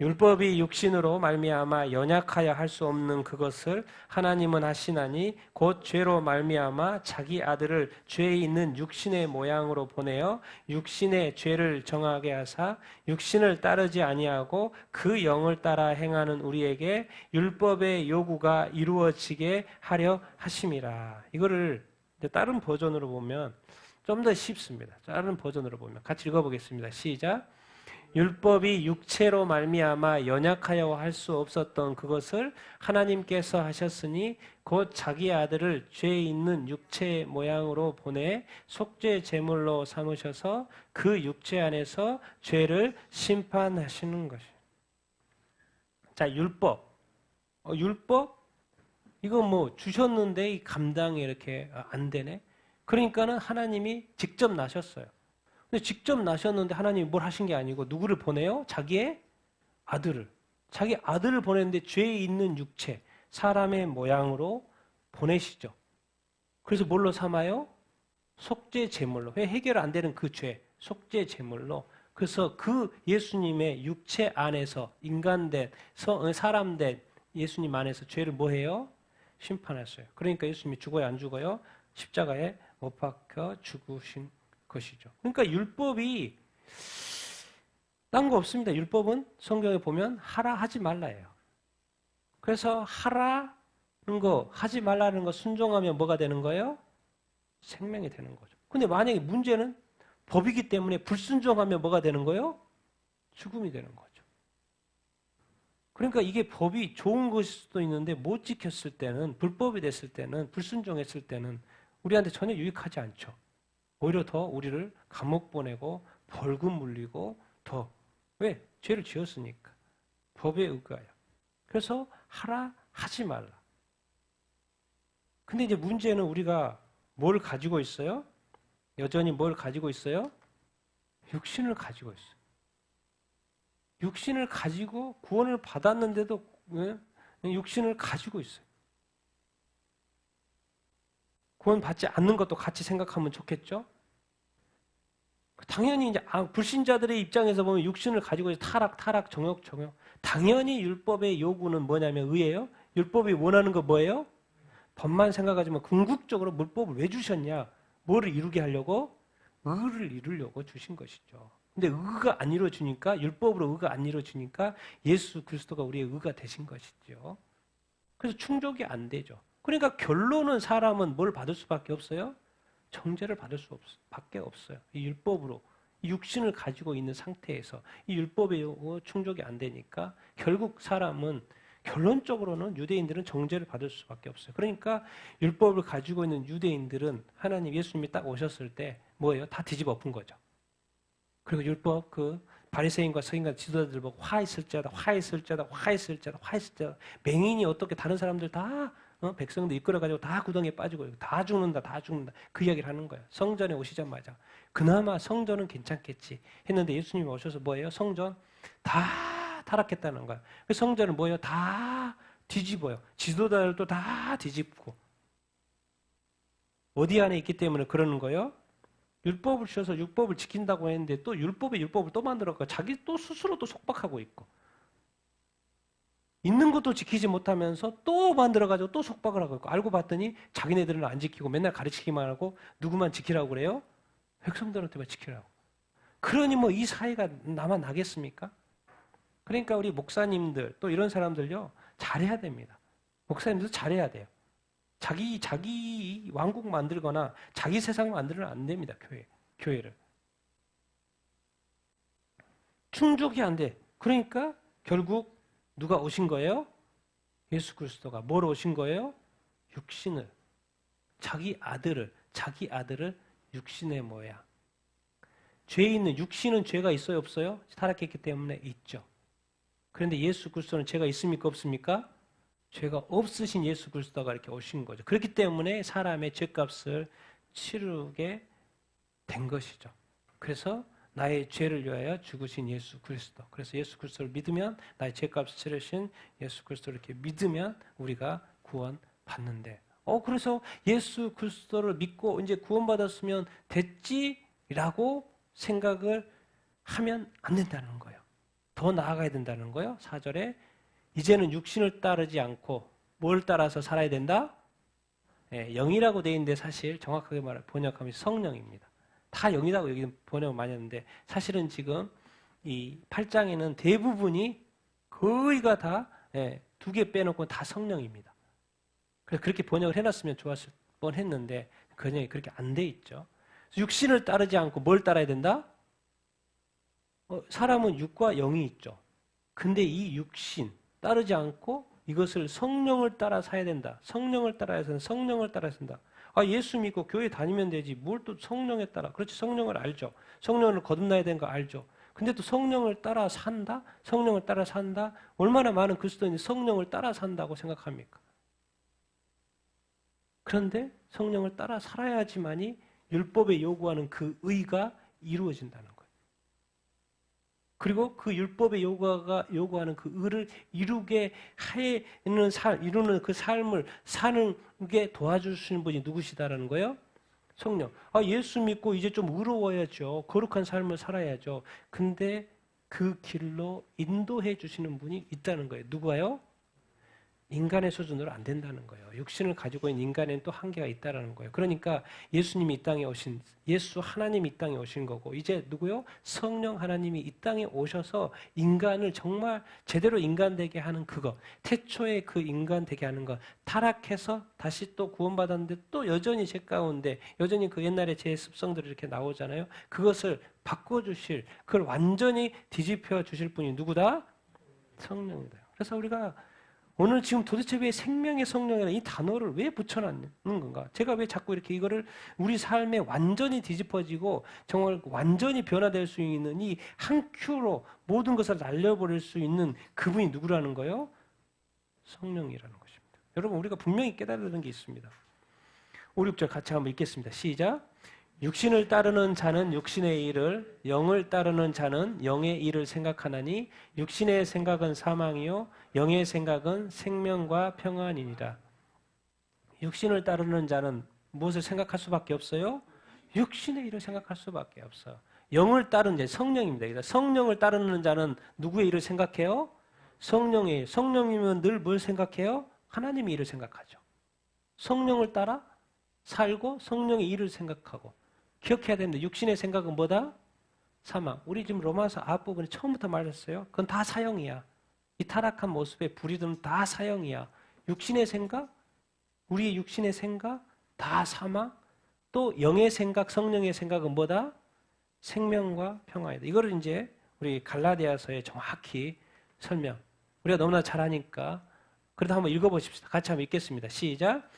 율법이 육신으로 말미암아 연약하여 할 수 없는 그것을 하나님은 하시나니 곧 죄로 말미암아 자기 아들을 죄에 있는 육신의 모양으로 보내어 육신의 죄를 정하게 하사 육신을 따르지 아니하고 그 영을 따라 행하는 우리에게 율법의 요구가 이루어지게 하려 하심이라. 이거를 다른 버전으로 보면 좀 더 쉽습니다. 다른 버전으로 보면 같이 읽어보겠습니다. 시작. 율법이 육체로 말미암아 연약하여 할 수 없었던 그것을 하나님께서 하셨으니 곧 자기 아들을 죄에 있는 육체의 모양으로 보내 속죄 제물로 삼으셔서 그 육체 안에서 죄를 심판하시는 것이에요. 자, 율법. 율법? 이거 주셨는데 이 감당이 이렇게 안 되네. 그러니까는 하나님이 직접 나셨어요. 근데 직접 나셨는데 하나님이 뭘 하신 게 아니고 누구를 보내요? 자기의 아들을. 자기 아들을 보냈는데 죄에 있는 육체, 사람의 모양으로 보내시죠. 그래서 뭘로 삼아요? 속죄 제물로. 왜 해결 안 되는 그 죄, 속죄 제물로. 그래서 그 예수님의 육체 안에서 인간된 사람된 예수님 안에서 죄를 뭐 해요? 심판했어요. 그러니까 예수님이 죽어요, 안 죽어요? 십자가에 못 박혀 죽으신 것이죠. 그러니까 율법이 딴 거 없습니다. 율법은 성경에 보면 하라 하지 말라예요. 그래서 하라는 거 하지 말라는 거 순종하면 뭐가 되는 거예요? 생명이 되는 거죠. 근데 만약에 문제는 법이기 때문에 불순종하면 뭐가 되는 거예요? 죽음이 되는 거죠. 그러니까 이게 법이 좋은 것일 수도 있는데 못 지켰을 때는 불법이 됐을 때는 불순종했을 때는 우리한테 전혀 유익하지 않죠. 오히려 더 우리를 감옥 보내고 벌금 물리고 더. 왜? 죄를 지었으니까. 법에 의거하여. 그래서 하라 하지 말라. 근데 이제 문제는 우리가 뭘 가지고 있어요? 여전히 뭘 가지고 있어요? 육신을 가지고 있어요. 육신을 가지고 구원을 받았는데도 육신을 가지고 있어요. 구원 받지 않는 것도 같이 생각하면 좋겠죠? 당연히 이제 불신자들의 입장에서 보면 육신을 가지고 타락, 정욕. 당연히 율법의 요구는 뭐냐면 의예요. 율법이 원하는 거 뭐예요? 법만 생각하지만 궁극적으로 율법을 왜 주셨냐? 뭐를 이루게 하려고? 의를 이루려고 주신 것이죠. 근데 의가 안 이루어지니까 율법으로 의가 안 이루어지니까 예수 그리스도가 우리의 의가 되신 것이죠. 그래서 충족이 안 되죠. 그러니까 결론은 사람은 뭘 받을 수밖에 없어요? 정죄를 받을 수밖에 없어요. 이 율법으로 이 육신을 가지고 있는 상태에서 이 율법의 충족이 안 되니까 결국 사람은 결론적으로는 유대인들은 정죄를 받을 수밖에 없어요. 그러니까 율법을 가지고 있는 유대인들은 하나님 예수님이 딱 오셨을 때 뭐예요? 다 뒤집어 엎은 거죠. 그리고 율법 바리새인과 서기관 지도자들 보고 화 있을지어다 맹인이 어떻게 다른 사람들 다 백성들 이끌어가지고 다 구덩이에 빠지고 다 죽는다 그 이야기를 하는 거예요. 성전에 오시자마자 그나마 성전은 괜찮겠지 했는데 예수님이 오셔서 뭐예요? 성전 다 타락했다는 거예요. 성전은 뭐예요? 다 뒤집어요. 지도자들도 다 뒤집고 어디 안에 있기 때문에 그러는 거예요? 율법을 주셔서 율법을 지킨다고 했는데 또 율법을 또 만들었고 자기 또 스스로 또 속박하고 있고 있는 것도 지키지 못하면서 또 만들어가지고 또 속박을 하고 있고, 알고 봤더니 자기네들은 안 지키고 맨날 가르치기만 하고 누구만 지키라고 그래요? 백성들한테만 지키라고. 그러니 뭐 이 사회가 나만 나겠습니까? 그러니까 우리 목사님들 또 이런 사람들요, 잘해야 됩니다. 목사님들도 잘해야 돼요. 자기 왕국 만들거나 자기 세상 만들면 안 됩니다. 교회를. 충족이 안 돼. 그러니까 결국 누가 오신 거예요? 예수 그리스도가 뭘 오신 거예요? 육신을. 자기 아들을 육신의 모양. 죄 있는 육신은 죄가 있어요, 없어요? 타락했기 때문에 있죠. 그런데 예수 그리스도는 죄가 있습니까, 없습니까? 죄가 없으신 예수 그리스도가 이렇게 오신 거죠. 그렇기 때문에 사람의 죄값을 치르게 된 것이죠. 그래서 나의 죄를 위하여 죽으신 예수 그리스도. 그래서 예수 그리스도를 믿으면, 나의 죄값을 치르신 예수 그리스도를 이렇게 믿으면 우리가 구원받는데, 그래서 예수 그리스도를 믿고 이제 구원받았으면 됐지라고 생각을 하면 안 된다는 거예요. 더 나아가야 된다는 거예요. 4절에 이제는 육신을 따르지 않고 뭘 따라서 살아야 된다? 영이라고 되어 있는데 사실 정확하게 번역하면 성령입니다. 다 영이라고 여기 번역을 많이 하는데, 사실은 지금 이 8장에는 대부분이 거의가 다 2개 빼놓고 다 성령입니다. 그래서 그렇게 번역을 해놨으면 좋았을 뻔했는데 번역이 그렇게 안 돼 있죠. 육신을 따르지 않고 뭘 따라야 된다? 사람은 육과 영이 있죠. 근데 이 육신 따르지 않고 이것을 성령을 따라 사야 된다. 성령을 따라서 성령을 따라 산다. 예수 믿고 교회 다니면 되지. 뭘 또 성령에 따라. 그렇지, 성령을 알죠. 성령을 거듭나야 되는 거 알죠. 근데 또 성령을 따라 산다? 성령을 따라 산다? 얼마나 많은 그리스도인이 성령을 따라 산다고 생각합니까? 그런데 성령을 따라 살아야지만이 율법에 요구하는 그 의가 이루어진다는 거예요. 그리고 그 율법에 요구하는 그 의를 이루는 그 삶을 사는 게 도와주시는 분이 누구시다라는 거예요? 성령. 예수 믿고 이제 좀 의로워야죠. 거룩한 삶을 살아야죠. 근데 그 길로 인도해 주시는 분이 있다는 거예요. 누구예요? 인간의 수준으로 안 된다는 거예요. 육신을 가지고 있는 인간에는 또 한계가 있다는 거예요. 그러니까 예수님이 이 땅에 오신, 예수 하나님이 이 땅에 오신 거고, 이제 누구요? 성령 하나님이 이 땅에 오셔서 인간을 정말 제대로 인간 되게 하는 그거, 태초에 그 인간 되게 하는 것, 타락해서 다시 또 구원받았는데 또 여전히 죄 가운데 여전히 그 옛날의 제 습성들이 이렇게 나오잖아요. 그것을 바꿔주실, 그걸 완전히 뒤집혀 주실 분이 누구다? 성령이다. 그래서 우리가 오늘 지금 도대체 왜 생명의 성령이라는 이 단어를 왜 붙여놨는 건가? 제가 왜 자꾸 이렇게 이거를 우리 삶에 완전히 뒤집어지고 정말 완전히 변화될 수 있는 이 한 큐로 모든 것을 날려버릴 수 있는 그분이 누구라는 거예요? 성령이라는 것입니다. 여러분, 우리가 분명히 깨달는 게 있습니다. 5, 6절 같이 한번 읽겠습니다. 시작. 육신을 따르는 자는 육신의 일을, 영을 따르는 자는 영의 일을 생각하나니 육신의 생각은 사망이요 영의 생각은 생명과 평안이니라. 육신을 따르는 자는 무엇을 생각할 수밖에 없어요? 육신의 일을 생각할 수밖에 없어. 영을 따르는 자, 성령입니다. 성령을 따르는 자는 누구의 일을 생각해요? 성령의. 성령이면 늘 뭘 생각해요? 하나님의 일을 생각하죠. 성령을 따라 살고 성령의 일을 생각하고. 기억해야 됩니다. 육신의 생각은 뭐다? 사망. 우리 지금 로마서 앞부분에 처음부터 말했어요. 그건 다 사형이야. 이 타락한 모습에 불이든 다 사형이야. 육신의 생각, 우리의 육신의 생각, 다 사망. 또 영의 생각, 성령의 생각은 뭐다? 생명과 평화이다. 이거를 이제 우리 갈라디아서에 정확히 설명. 우리가 너무나 잘하니까 그래도 한번 읽어보십시다. 같이 한번 읽겠습니다. 시작.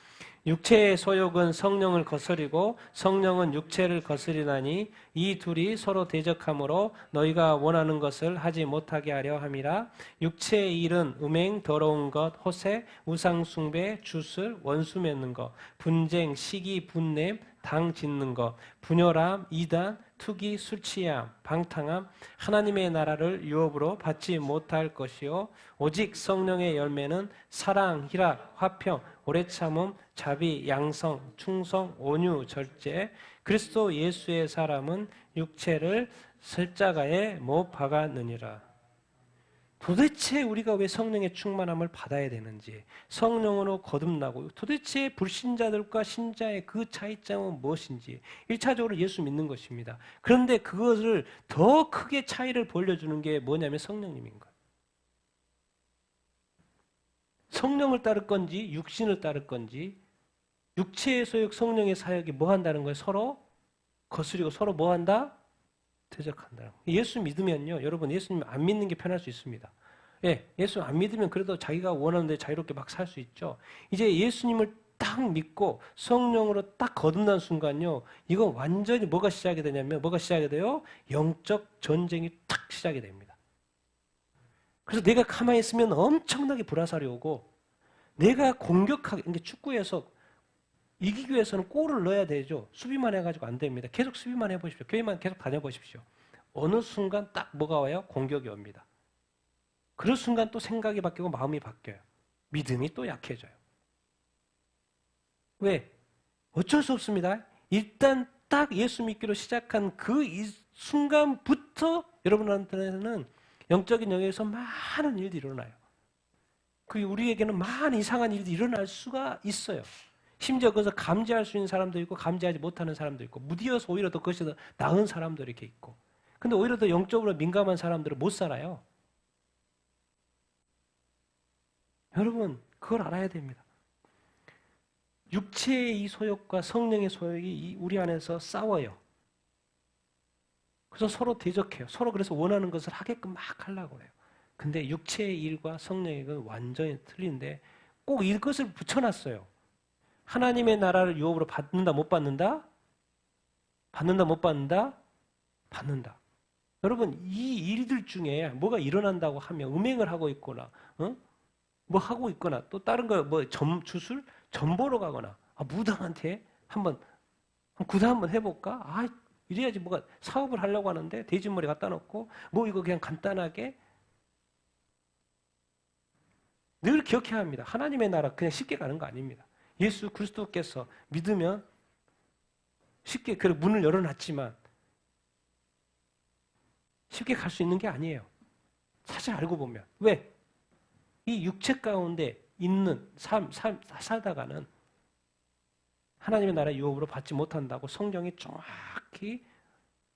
육체의 소욕은 성령을 거스리고 성령은 육체를 거스리나니 이 둘이 서로 대적하므로 너희가 원하는 것을 하지 못하게 하려 함이라. 육체의 일은 음행, 더러운 것, 호색, 우상숭배, 주술, 원수 맺는 것, 분쟁, 시기, 분냄, 당 짓는 것, 분열함, 이단, 투기, 술취함, 방탕함, 하나님의 나라를 유업으로 받지 못할 것이요 오직 성령의 열매는 사랑, 희락, 화평, 오래 참음, 자비, 양성, 충성, 온유, 절제. 그리스도 예수의 사람은 육체를 십자가에 못 박았느니라. 도대체 우리가 왜 성령의 충만함을 받아야 되는지, 성령으로 거듭나고 도대체 불신자들과 신자의 그 차이점은 무엇인지 1차적으로 예수 믿는 것입니다. 그런데 그것을 더 크게 차이를 보여주는 게 뭐냐면 성령님인 거예요. 성령을 따를 건지 육신을 따를 건지, 육체의 소욕, 성령의 사역이 뭐 한다는 거예요? 서로 거스리고 서로 뭐 한다? 대적한다. 예수 믿으면요, 여러분 예수님 안 믿는 게 편할 수 있습니다. 예, 예수 안 믿으면 그래도 자기가 원하는 데 자유롭게 막 살 수 있죠. 이제 예수님을 딱 믿고 성령으로 딱 거듭난 순간요, 이건 완전히 뭐가 시작이 되냐면, 뭐가 시작이 돼요? 영적 전쟁이 탁 시작이 됩니다. 그래서 내가 가만히 있으면 엄청나게 불화살이 오고, 내가 공격하게, 그러니까 축구에서 이기기 위해서는 골을 넣어야 되죠. 수비만 해가지고 안 됩니다. 계속 수비만 해보십시오. 교회만 계속 다녀보십시오. 어느 순간 딱 뭐가 와요? 공격이 옵니다. 그 순간 또 생각이 바뀌고 마음이 바뀌어요. 믿음이 또 약해져요. 왜? 어쩔 수 없습니다. 일단 딱 예수 믿기로 시작한 그 이 순간부터 여러분한테는 영적인 영역에서 많은 일들이 일어나요. 그 우리에게는 많은 이상한 일들이 일어날 수가 있어요. 심지어 그것을 감지할 수 있는 사람도 있고 감지하지 못하는 사람도 있고, 무디어서 오히려 더 그것이 더 나은 사람도 이렇게 있고. 근데 오히려 더 영적으로 민감한 사람들은 못 살아요. 여러분 그걸 알아야 됩니다. 육체의 이 소욕과 성령의 소욕이 우리 안에서 싸워요. 그래서 서로 대적해요. 서로 그래서 원하는 것을 하게끔 막 하려고 해요. 근데 육체의 일과 성령의 일은 완전히 틀린데 꼭 이것을 붙여놨어요. 하나님의 나라를 유업으로 받는다 못 받는다? 받는다 못 받는다? 받는다. 여러분 이 일들 중에 뭐가 일어난다고 하면 음행을 하고 있거나 뭐 하고 있거나 또 다른 거 뭐 주술 전보러 가거나 무당한테 한번 구사 한번 해볼까? 이래야지 뭐가 사업을 하려고 하는데 대진머리 갖다 놓고 뭐 이거 그냥 간단하게. 늘 기억해야 합니다. 하나님의 나라 그냥 쉽게 가는 거 아닙니다. 예수 그리스도께서 믿으면 쉽게 그 문을 열어놨지만 쉽게 갈 수 있는 게 아니에요. 사실 알고 보면. 왜? 이 육체 가운데 있는 살다가는 하나님의 나라 유업으로 받지 못한다고 성경이 정확히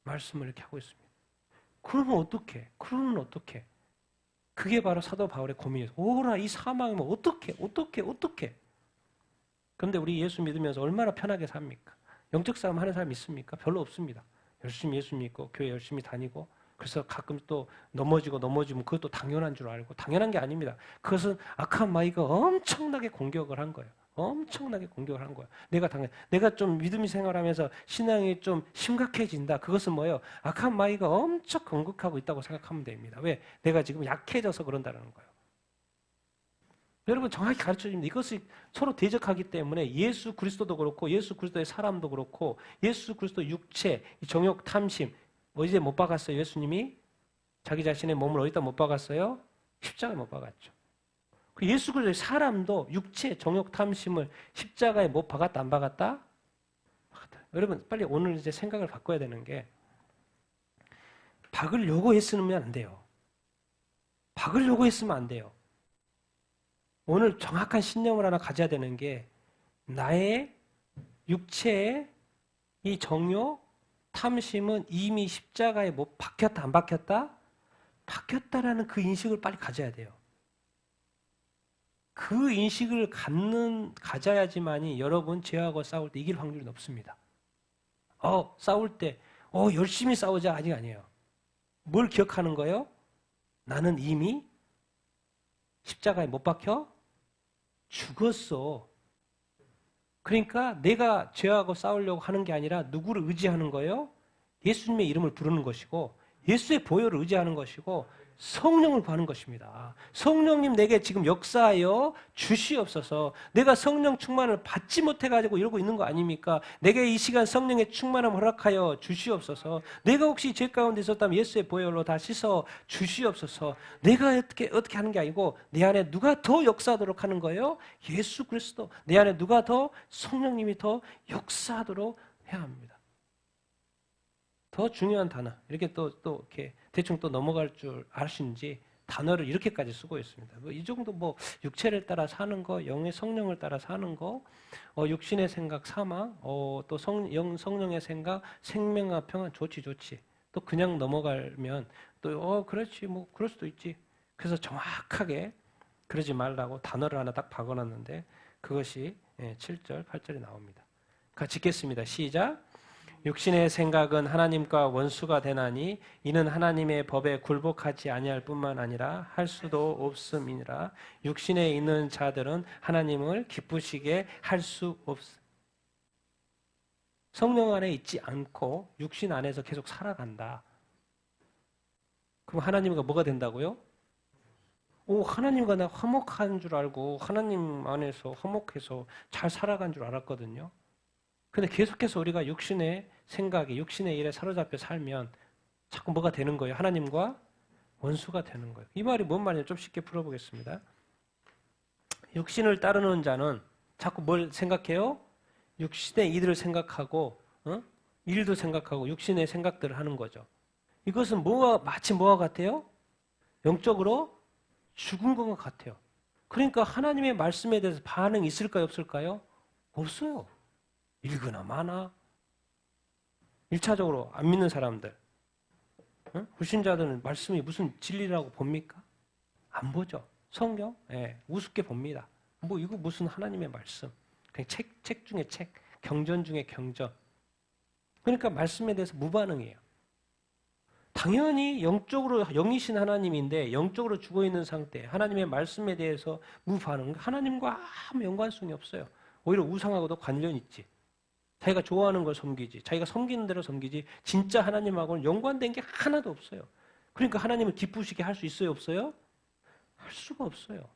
말씀을 이렇게 하고 있습니다. 그러면 어떡해? 그러면 어떡해? 그게 바로 사도 바울의 고민이에요. 오라 이 사망이면 어떡해? 그런데 우리 예수 믿으면서 얼마나 편하게 삽니까? 영적 싸움 하는 사람 있습니까? 별로 없습니다. 열심히 예수 믿고 교회 열심히 다니고 그래서 가끔 또 넘어지면 그것도 당연한 줄 알고, 당연한 게 아닙니다. 그것은 악한 마귀가 엄청나게 공격을 한 거예요. 엄청나게 공격을 한 거예요. 내가 좀 믿음이 생활하면서 신앙이 좀 심각해진다. 그것은 뭐예요? 악한 마귀가 엄청 공격하고 있다고 생각하면 됩니다. 왜? 내가 지금 약해져서 그런다는 거예요. 여러분 정확히 가르쳐줍니다. 이것이 서로 대적하기 때문에 예수 그리스도도 그렇고 예수 그리스도의 사람도 그렇고 예수 그리스도 육체, 정욕, 탐심 뭐 이제 못 박았어요. 예수님이 자기 자신의 몸을 어디다 못 박았어요? 십자가에 못 박았죠. 예수 그리스도의 사람도 육체, 정욕, 탐심을 십자가에 못 박았다 안 박았다? 박았다. 여러분 빨리 오늘 이제 생각을 바꿔야 되는 게 박으려고 했으면 안 돼요. 박으려고 했으면 안 돼요. 오늘 정확한 신념을 하나 가져야 되는 게 나의 육체의 이 정욕, 탐심은 이미 십자가에 못 박혔다 안 박혔다? 박혔다라는 그 인식을 빨리 가져야 돼요. 그 인식을 가져야지만이 여러분 죄하고 싸울 때 이길 확률이 높습니다. 싸울 때 열심히 싸우자 아직 아니에요. 뭘 기억하는 거예요? 나는 이미 십자가에 못 박혀 죽었어. 그러니까 내가 죄하고 싸우려고 하는 게 아니라 누구를 의지하는 거예요? 예수님의 이름을 부르는 것이고 예수의 보혈을 의지하는 것이고 성령을 구하는 것입니다. 성령님 내게 지금 역사하여 주시옵소서. 내가 성령 충만을 받지 못해가지고 이러고 있는 거 아닙니까? 내게 이 시간 성령의 충만함을 허락하여 주시옵소서. 내가 혹시 죄 가운데 있었다면 예수의 보혈로 다 씻어 주시옵소서. 내가 어떻게 하는 게 아니고 내 안에 누가 더 역사하도록 하는 거예요? 예수 그리스도. 내 안에 누가 더 성령님이 더 역사하도록 해야 합니다. 더 중요한 단어 이렇게 또 이렇게 대충 또 넘어갈 줄 아시는지 단어를 이렇게까지 쓰고 있습니다. 이 정도 뭐 육체를 따라 사는 거, 영의 성령을 따라 사는 거, 육신의 생각 사망, 또 성령의 생각 생명과 평안 좋지. 또 그냥 넘어가면 또 그렇지 뭐 그럴 수도 있지. 그래서 정확하게 그러지 말라고 단어를 하나 딱 박아놨는데 그것이 7절, 8절에 나옵니다. 같이 읽겠습니다. 시작. 육신의 생각은 하나님과 원수가 되나니 이는 하나님의 법에 굴복하지 아니할 뿐만 아니라 할 수도 없음이니라. 육신에 있는 자들은 하나님을 기쁘시게 할 수 없음. 성령 안에 있지 않고 육신 안에서 계속 살아간다. 그럼 하나님과 뭐가 된다고요? 하나님과 나 화목한 줄 알고 하나님 안에서 화목해서 잘 살아간 줄 알았거든요. 근데 계속해서 우리가 육신의 생각이 육신의 일에 사로잡혀 살면 자꾸 뭐가 되는 거예요? 하나님과 원수가 되는 거예요. 이 말이 뭔 말인지 좀 쉽게 풀어보겠습니다. 육신을 따르는 자는 자꾸 뭘 생각해요? 육신의 일을 생각하고 일도 생각하고 육신의 생각들을 하는 거죠. 이것은 마치 뭐와 같아요? 영적으로 죽은 것 같아요. 그러니까 하나님의 말씀에 대해서 반응이 있을까요? 없을까요? 없어요. 읽으나 마나. 1차적으로 안 믿는 사람들, 불신자들은 말씀이 무슨 진리라고 봅니까? 안 보죠. 성경? 우습게 봅니다. 이거 무슨 하나님의 말씀. 그냥 책 중에 책, 경전 중에 경전. 그러니까 말씀에 대해서 무반응이에요. 당연히 영적으로 영이신 하나님인데 영적으로 죽어있는 상태, 하나님의 말씀에 대해서 무반응. 하나님과 아무 연관성이 없어요. 오히려 우상하고도 관련 있지. 자기가 좋아하는 걸 섬기지. 자기가 섬기는 대로 섬기지. 진짜 하나님하고는 연관된 게 하나도 없어요. 그러니까 하나님을 기쁘시게 할 수 있어요? 없어요? 할 수가 없어요.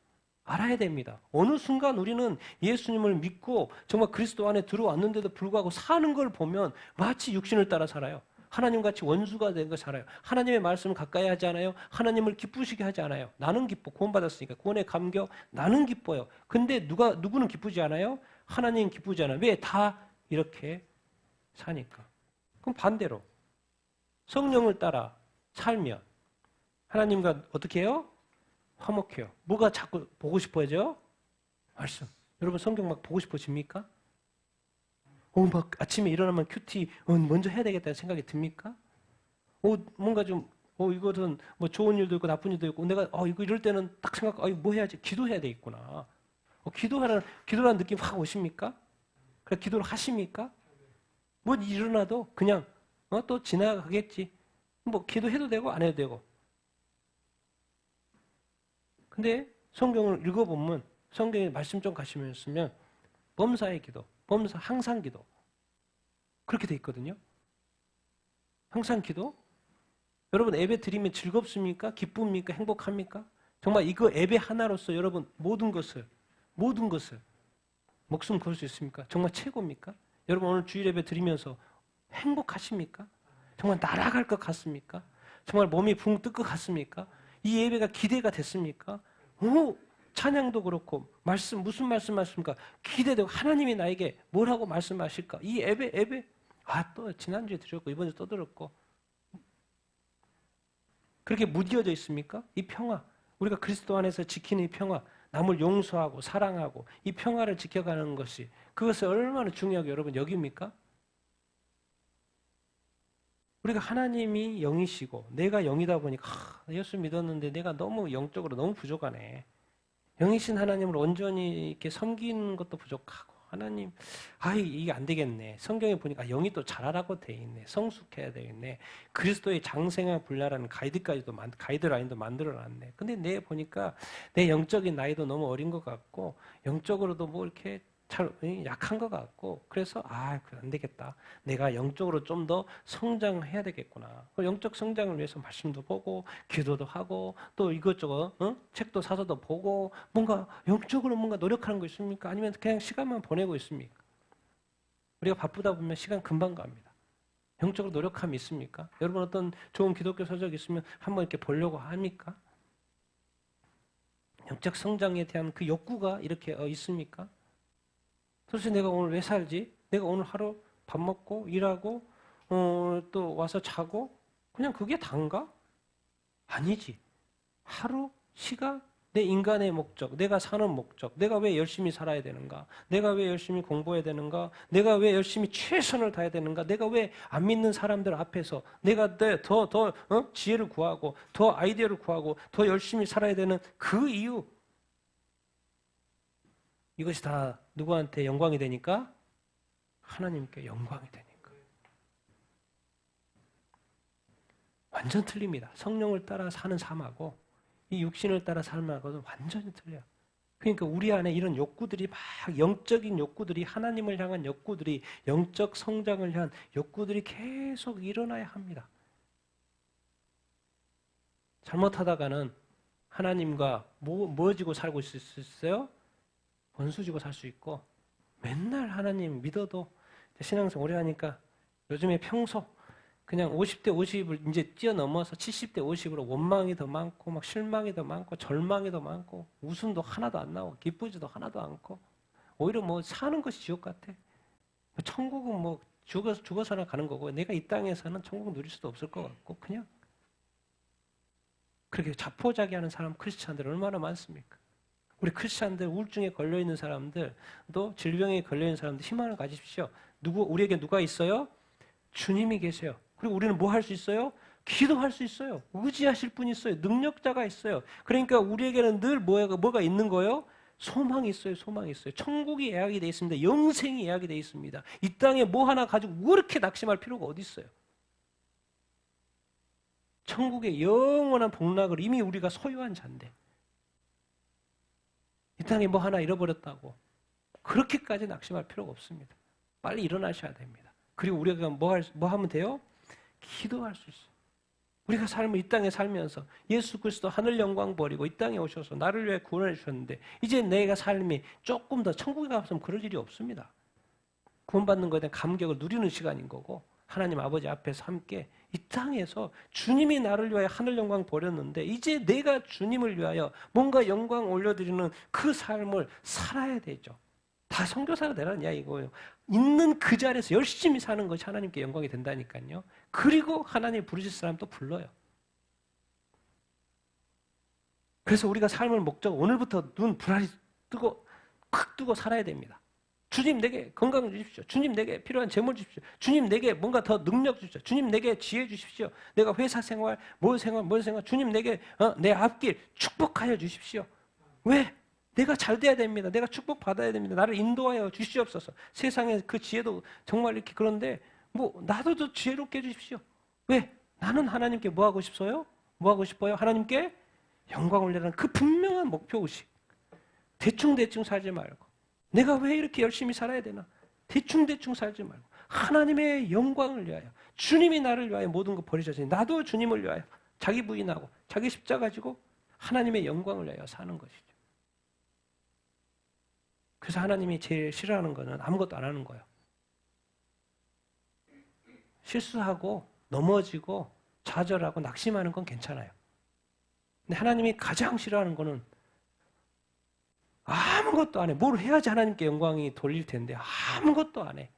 알아야 됩니다. 어느 순간 우리는 예수님을 믿고 정말 그리스도 안에 들어왔는데도 불구하고 사는 걸 보면 마치 육신을 따라 살아요. 하나님같이 원수가 된 거 살아요. 하나님의 말씀을 가까이 하지 않아요. 하나님을 기쁘시게 하지 않아요. 나는 기뻐. 구원받았으니까. 구원의 감격. 나는 기뻐요. 근데 누구는 기쁘지 않아요? 하나님 기쁘지 않아요. 왜? 다 이렇게 사니까. 그럼 반대로 성령을 따라 살면 하나님과 어떻게 해요? 화목해요. 뭐가 자꾸 보고 싶어져요? 말씀. 여러분 성경 막 보고 싶어집니까? 막 아침에 일어나면 큐티 먼저 해야 되겠다는 생각이 듭니까? 뭔가 좀 이것은 뭐 좋은 일도 있고 나쁜 일도 있고 내가 이거 이럴 때는 딱 생각 뭐 해야지? 기도해야 되겠구나. 기도라는 느낌 확 오십니까? 그래 기도를 하십니까? 뭐 일어나도 그냥 또 지나가겠지. 뭐 기도해도 되고 안 해도 되고. 근데 성경을 읽어보면 성경의 말씀 좀 가시면 범사의 기도, 항상 기도 그렇게 돼 있거든요. 항상 기도. 여러분 예배 드리면 즐겁습니까? 기쁩니까? 행복합니까? 정말 이거 예배 하나로서 여러분 모든 것을 목숨 걸 수 있습니까? 정말 최고입니까? 여러분 오늘 주일 예배 드리면서 행복하십니까? 정말 날아갈 것 같습니까? 정말 몸이 붕 뜰 것 같습니까? 이 예배가 기대가 됐습니까? 찬양도 그렇고 무슨 말씀하십니까? 기대되고 하나님이 나에게 뭐라고 말씀하실까? 이 예배 또 지난주에 드렸고 이번에 또 들었고 그렇게 무디어져 있습니까? 이 평화 우리가 그리스도 안에서 지키는 이 평화 남을 용서하고 사랑하고 이 평화를 지켜가는 것이 그것을 얼마나 중요하게 여러분 여깁니까? 우리가 하나님이 영이시고 내가 영이다 보니까 예수 믿었는데 내가 너무 영적으로 너무 부족하네. 영이신 하나님을 온전히 이렇게 섬기는 것도 부족하고 하나님 이게 안 되겠네. 성경에 보니까 영이 또 잘하라고 돼 있네. 성숙해야 되겠네. 그리스도의 장생활 분야라는 가이드라인도 만들어놨네. 근데 내 보니까 내 영적인 나이도 너무 어린 것 같고 영적으로도 뭐 이렇게 잘 약한 것 같고 그래서 안 되겠다. 내가 영적으로 좀 더 성장해야 되겠구나. 영적 성장을 위해서 말씀도 보고 기도도 하고 또 이것저것 책도 사서도 보고 뭔가 영적으로 뭔가 노력하는 거 있습니까? 아니면 그냥 시간만 보내고 있습니까? 우리가 바쁘다 보면 시간 금방 갑니다. 영적으로 노력함이 있습니까? 여러분 어떤 좋은 기독교 서적 있으면 한번 이렇게 보려고 합니까? 영적 성장에 대한 그 욕구가 이렇게 있습니까? 도대체 내가 오늘 왜 살지? 내가 오늘 하루 밥 먹고 일하고 또 와서 자고 그냥 그게 단가? 아니지. 하루, 시간, 내 인간의 목적, 내가 사는 목적, 내가 왜 열심히 살아야 되는가, 내가 왜 열심히 공부해야 되는가, 내가 왜 열심히 최선을 다해야 되는가, 내가 왜 안 믿는 사람들 앞에서 내가 더 지혜를 구하고 더 아이디어를 구하고 더 열심히 살아야 되는 그 이유, 이것이 다 누구한테 영광이 되니까? 하나님께 영광이 되니까. 완전 틀립니다. 성령을 따라 사는 삶하고 이 육신을 따라 삶하고는 완전히 틀려요. 그러니까 우리 안에 이런 욕구들이 막 영적인 욕구들이, 하나님을 향한 욕구들이, 영적 성장을 향한 욕구들이 계속 일어나야 합니다. 잘못하다가는 하나님과 뭐 지고 살고 있을 수 있어요? 원수 지고 살 수 있고, 맨날 하나님 믿어도 신앙생활 오래 하니까 요즘에 평소 그냥 50대 50을 이제 뛰어넘어서 70대 50으로 원망이 더 많고 막 실망이 더 많고 절망이 더 많고 웃음도 하나도 안 나오고 기쁘지도 하나도 않고 오히려 뭐 사는 것이 지옥 같아. 천국은 뭐 죽어서나 가는 거고 내가 이 땅에서는 천국 누릴 수도 없을 것 같고 그냥 그렇게 자포자기하는 사람 크리스찬들 얼마나 많습니까? 우리 크리스찬들 우울증에 걸려있는 사람들도 질병에 걸려있는 사람들 희망을 가지십시오. 우리에게 누가 있어요? 주님이 계세요. 그리고 우리는 뭐 할 수 있어요? 기도할 수 있어요. 의지하실 분이 있어요. 능력자가 있어요. 그러니까 우리에게는 늘 뭐가 있는 거예요? 소망이 있어요. 소망이 있어요. 천국이 예약이 되어 있습니다. 영생이 예약이 되어 있습니다. 이 땅에 뭐 하나 가지고 그렇게 낙심할 필요가 어디 있어요? 천국의 영원한 복락을 이미 우리가 소유한 자인데 이 땅에 뭐 하나 잃어버렸다고 그렇게까지 낙심할 필요가 없습니다. 빨리 일어나셔야 됩니다. 그리고 우리가 뭐 하면 돼요? 기도할 수 있어요. 우리가 이 땅에 살면서 예수 그리스도 하늘 영광 버리고 이 땅에 오셔서 나를 위해 구원해 주셨는데 이제 내가 삶이 조금 더 천국에 갔으면 그럴 일이 없습니다. 구원받는 것에 대한 감격을 누리는 시간인 거고 하나님 아버지 앞에서 함께 이 땅에서 주님이 나를 위하여 하늘 영광 버렸는데 이제 내가 주님을 위하여 뭔가 영광 올려드리는 그 삶을 살아야 되죠. 다 선교사가 되라는 이야기고요. 있는 그 자리에서 열심히 사는 것이 하나님께 영광이 된다니까요. 그리고 하나님 부르실 사람 또 불러요. 그래서 우리가 삶을 목적 오늘부터 눈 불알이 뜨고 콱 뜨고 살아야 됩니다. 주님 내게 건강 주십시오. 주님 내게 필요한 재물 주십시오. 주님 내게 뭔가 더 능력 주십시오. 주님 내게 지혜 주십시오. 내가 회사 생활, 뭘 생활 주님 내게 내 앞길 축복하여 주십시오. 왜? 내가 잘 돼야 됩니다. 내가 축복받아야 됩니다. 나를 인도하여 주시옵소서. 세상에 그 지혜도 정말 이렇게 그런데 뭐 나도 더 지혜롭게 해주십시오. 왜? 나는 하나님께 뭐 하고 싶어요? 뭐 하고 싶어요? 하나님께 영광 올리라는 그 분명한 목표의식. 대충 살지 말고 내가 왜 이렇게 열심히 살아야 되나? 대충 살지 말고 하나님의 영광을 위하여 주님이 나를 위하여 모든 거 버리셨으니 나도 주님을 위하여 자기 부인하고 자기 십자가 지고 하나님의 영광을 위하여 사는 것이죠. 그래서 하나님이 제일 싫어하는 거는 아무것도 안 하는 거예요. 실수하고 넘어지고 좌절하고 낙심하는 건 괜찮아요. 근데 하나님이 가장 싫어하는 거는 아무것도 안 해. 뭘 해야지 하나님께 영광이 돌릴 텐데 아무것도 안 해.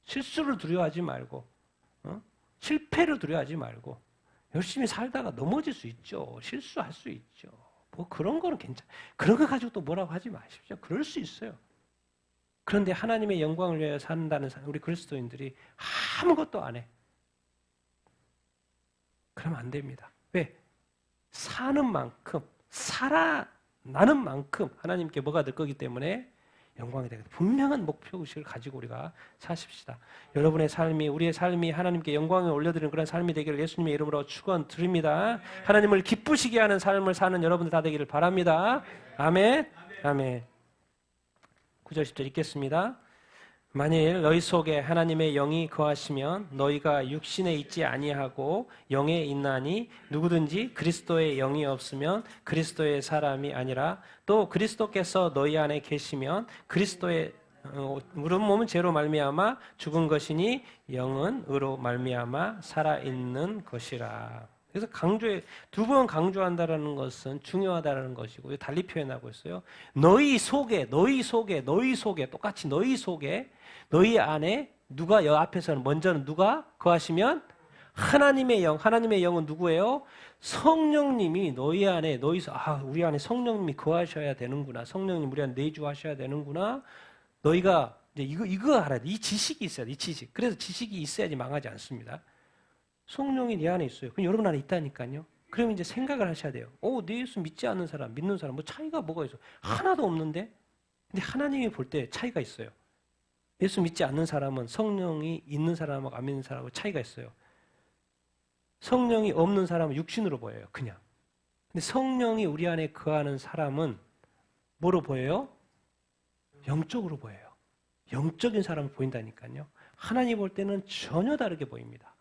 실수를 두려워하지 말고 실패를 두려워하지 말고 열심히 살다가 넘어질 수 있죠. 실수할 수 있죠. 뭐 그런 거는 괜찮아요. 그런 거 가지고 또 뭐라고 하지 마십시오. 그럴 수 있어요. 그런데 하나님의 영광을 위해 산다는 우리 그리스도인들이 아무것도 안 해. 그러면 안 됩니다. 왜? 사는 만큼, 살아나는 만큼 하나님께 뭐가 될 거기 때문에 영광이 되거든요. 분명한 목표의식을 가지고 우리가 사십시다. 여러분의 삶이, 우리의 삶이 하나님께 영광을 올려드리는 그런 삶이 되기를 예수님의 이름으로 축원드립니다. 하나님을 기쁘시게 하는 삶을 사는 여러분들 다 되기를 바랍니다. 아멘. 아멘. 9절 10절 읽겠습니다. 만일 너희 속에 하나님의 영이 거하시면 너희가 육신에 있지 아니하고 영에 있나니 누구든지 그리스도의 영이 없으면 그리스도의 사람이 아니라 또 그리스도께서 너희 안에 계시면 그리스도의 물은 몸은 죄로 말미암아 죽은 것이니 영은 의로 말미암아 살아있는 것이라. 그래서 두 번 강조한다라는 것은 중요하다라는 것이고 달리 표현하고 있어요. 너희 속에 똑같이 너희 속에 너희 안에 누가 여 앞에서는 먼저는 누가 거하시면 하나님의 영은 누구예요? 성령님이 너희 안에 우리 안에 성령님이 거하셔야 되는구나. 성령님 우리 안에 내주하셔야 되는구나. 너희가 이제 이거 알아야 돼. 이 지식이 있어야 돼. 이 지식. 그래서 지식이 있어야지 망하지 않습니다. 성령이 내 안에 있어요. 그럼 여러분 안에 있다니까요. 그러면 이제 생각을 하셔야 돼요. 내 예수 믿지 않는 사람, 믿는 사람 뭐 차이가 뭐가 있어? 하나도 없는데? 근데 하나님이 볼 때 차이가 있어요. 예수 믿지 않는 사람은 성령이 있는 사람하고 안 믿는 사람하고 차이가 있어요. 성령이 없는 사람은 육신으로 보여요. 그냥. 근데 성령이 우리 안에 거하는 사람은 뭐로 보여요? 영적으로 보여요. 영적인 사람을 보인다니까요. 하나님 볼 때는 전혀 다르게 보입니다.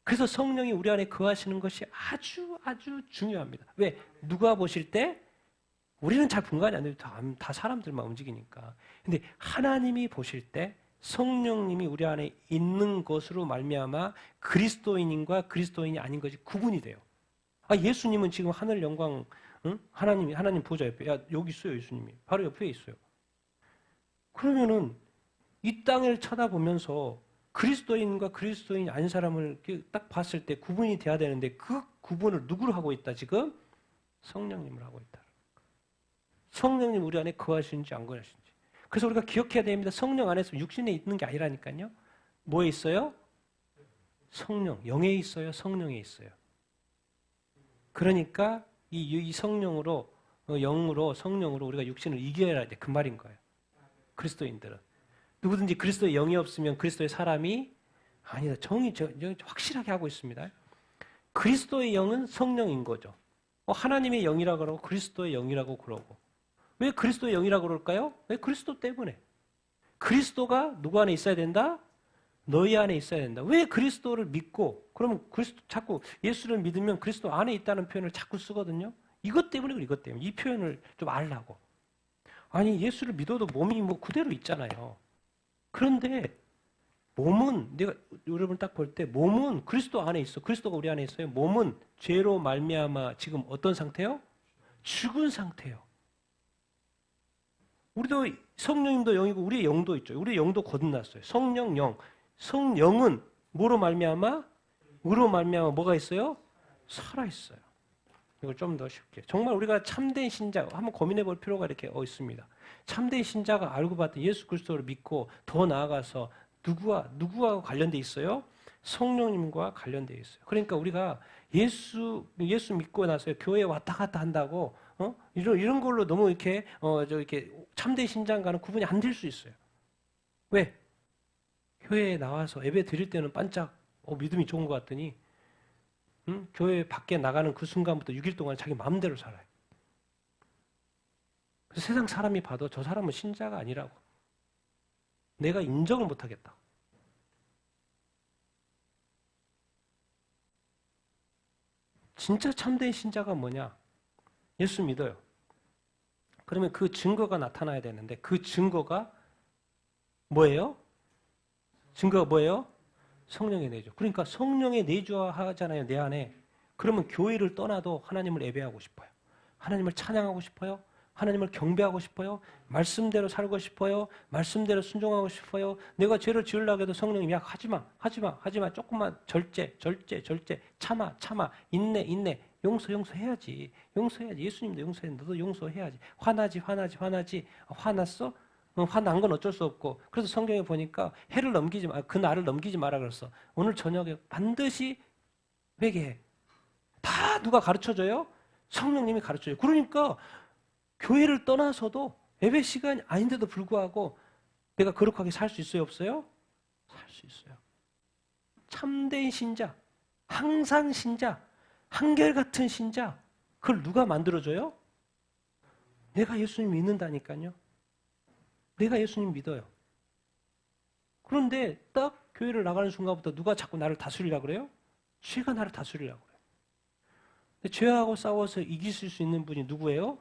그래서 성령이 우리 안에 거하시는 것이 아주 중요합니다. 왜? 누가 보실 때 우리는 잘 분간이 안 돼요. 다 사람들만 움직이니까. 근데 하나님이 보실 때 성령님이 우리 안에 있는 것으로 말미암아 그리스도인과 그리스도인이 아닌 것이 구분이 돼요. 예수님은 지금 하늘 영광, 응? 하나님 보좌 옆에, 여기 있어요, 예수님이. 바로 옆에 있어요. 그러면은 이 땅을 쳐다보면서 그리스도인과 그리스도인이 아닌 사람을 딱 봤을 때 구분이 돼야 되는데 그 구분을 누구로 하고 있다 지금? 성령님을 하고 있다. 성령님 우리 안에 거하시는지 안 거하시는지. 그래서 우리가 기억해야 됩니다. 성령 안에서 육신에 있는 게 아니라니까요. 뭐에 있어요? 성령, 영에 있어요. 성령에 있어요. 그러니까 이 성령으로, 영으로, 성령으로 우리가 육신을 이겨야 돼. 그 말인 거예요. 그리스도인들은. 누구든지 그리스도의 영이 없으면 그리스도의 사람이 아니다. 정이 확실하게 하고 있습니다. 그리스도의 영은 성령인 거죠. 하나님의 영이라고 그러고 그리스도의 영이라고 그러고. 왜 그리스도의 영이라고 그럴까요? 왜? 그리스도 때문에. 그리스도가 누구 안에 있어야 된다? 너희 안에 있어야 된다. 왜 그리스도를 믿고 그러면 자꾸 예수를 믿으면 그리스도 안에 있다는 표현을 자꾸 쓰거든요. 이것 때문에 이것 때문에. 이 표현을 좀 알라고. 아니 예수를 믿어도 몸이 뭐 그대로 있잖아요. 그런데 몸은 내가 여러분 딱 볼 때 몸은 그리스도 안에 있어. 그리스도가 우리 안에 있어요. 몸은 죄로 말미암아 지금 어떤 상태요? 죽은 상태요. 우리도 성령님도 영이고 우리의 영도 있죠. 우리의 영도 거듭났어요. 성령 영. 성령은 뭐로 말미암아? 의로 말미암아 뭐가 있어요? 살아 있어요. 이걸 좀 더 쉽게. 정말 우리가 참된 신자 한번 고민해 볼 필요가 이렇게 있습니다. 참된 신자가 알고 봤던 예수 그리스도를 믿고 더 나아가서 누구와 관련돼 있어요? 성령님과 관련돼 있어요. 그러니까 우리가 예수 믿고 나서 교회 왔다 갔다 한다고 이런 걸로 너무 이렇게 이렇게 참된 신자과는 구분이 안 될 수 있어요. 왜? 교회에 나와서 예배 드릴 때는 반짝 믿음이 좋은 것 같더니 교회 밖에 나가는 그 순간부터 6일 동안 자기 마음대로 살아요. 그래서 세상 사람이 봐도 저 사람은 신자가 아니라고. 내가 인정을 못하겠다. 진짜 참된 신자가 뭐냐? 예수 믿어요. 그러면 그 증거가 나타나야 되는데 그 증거가 뭐예요? 증거가 뭐예요? 성령의 내주. 그러니까 성령의 내주하잖아요, 내 안에. 그러면 교회를 떠나도 하나님을 예배하고 싶어요. 하나님을 찬양하고 싶어요. 하나님을 경배하고 싶어요. 말씀대로 살고 싶어요. 말씀대로 순종하고 싶어요. 내가 죄를 지으려고 해도 성령님이 하지마. 조금만 절제. 참아. 인내. 용서해야지. 예수님도 용서해. 너도 용서해야지. 화나지. 화났어? 화난 건 어쩔 수 없고. 그래서 성경에 보니까 그 날을 넘기지 마라 그랬어. 오늘 저녁에 반드시 회개해. 다 누가 가르쳐줘요? 성령님이 가르쳐줘요. 그러니까 교회를 떠나서도 예배 시간이 아닌데도 불구하고 내가 거룩하게 살 수 있어요? 없어요? 살 수 있어요. 참된 신자, 항상 신자, 한결같은 신자, 그걸 누가 만들어줘요? 내가 예수님 믿는다니까요. 내가 예수님 믿어요. 그런데 딱 교회를 나가는 순간부터 누가 자꾸 나를 다스리려고 그래요? 죄가 나를 다스리려고 그래요. 근데 죄하고 싸워서 이기실 수 있는 분이 누구예요?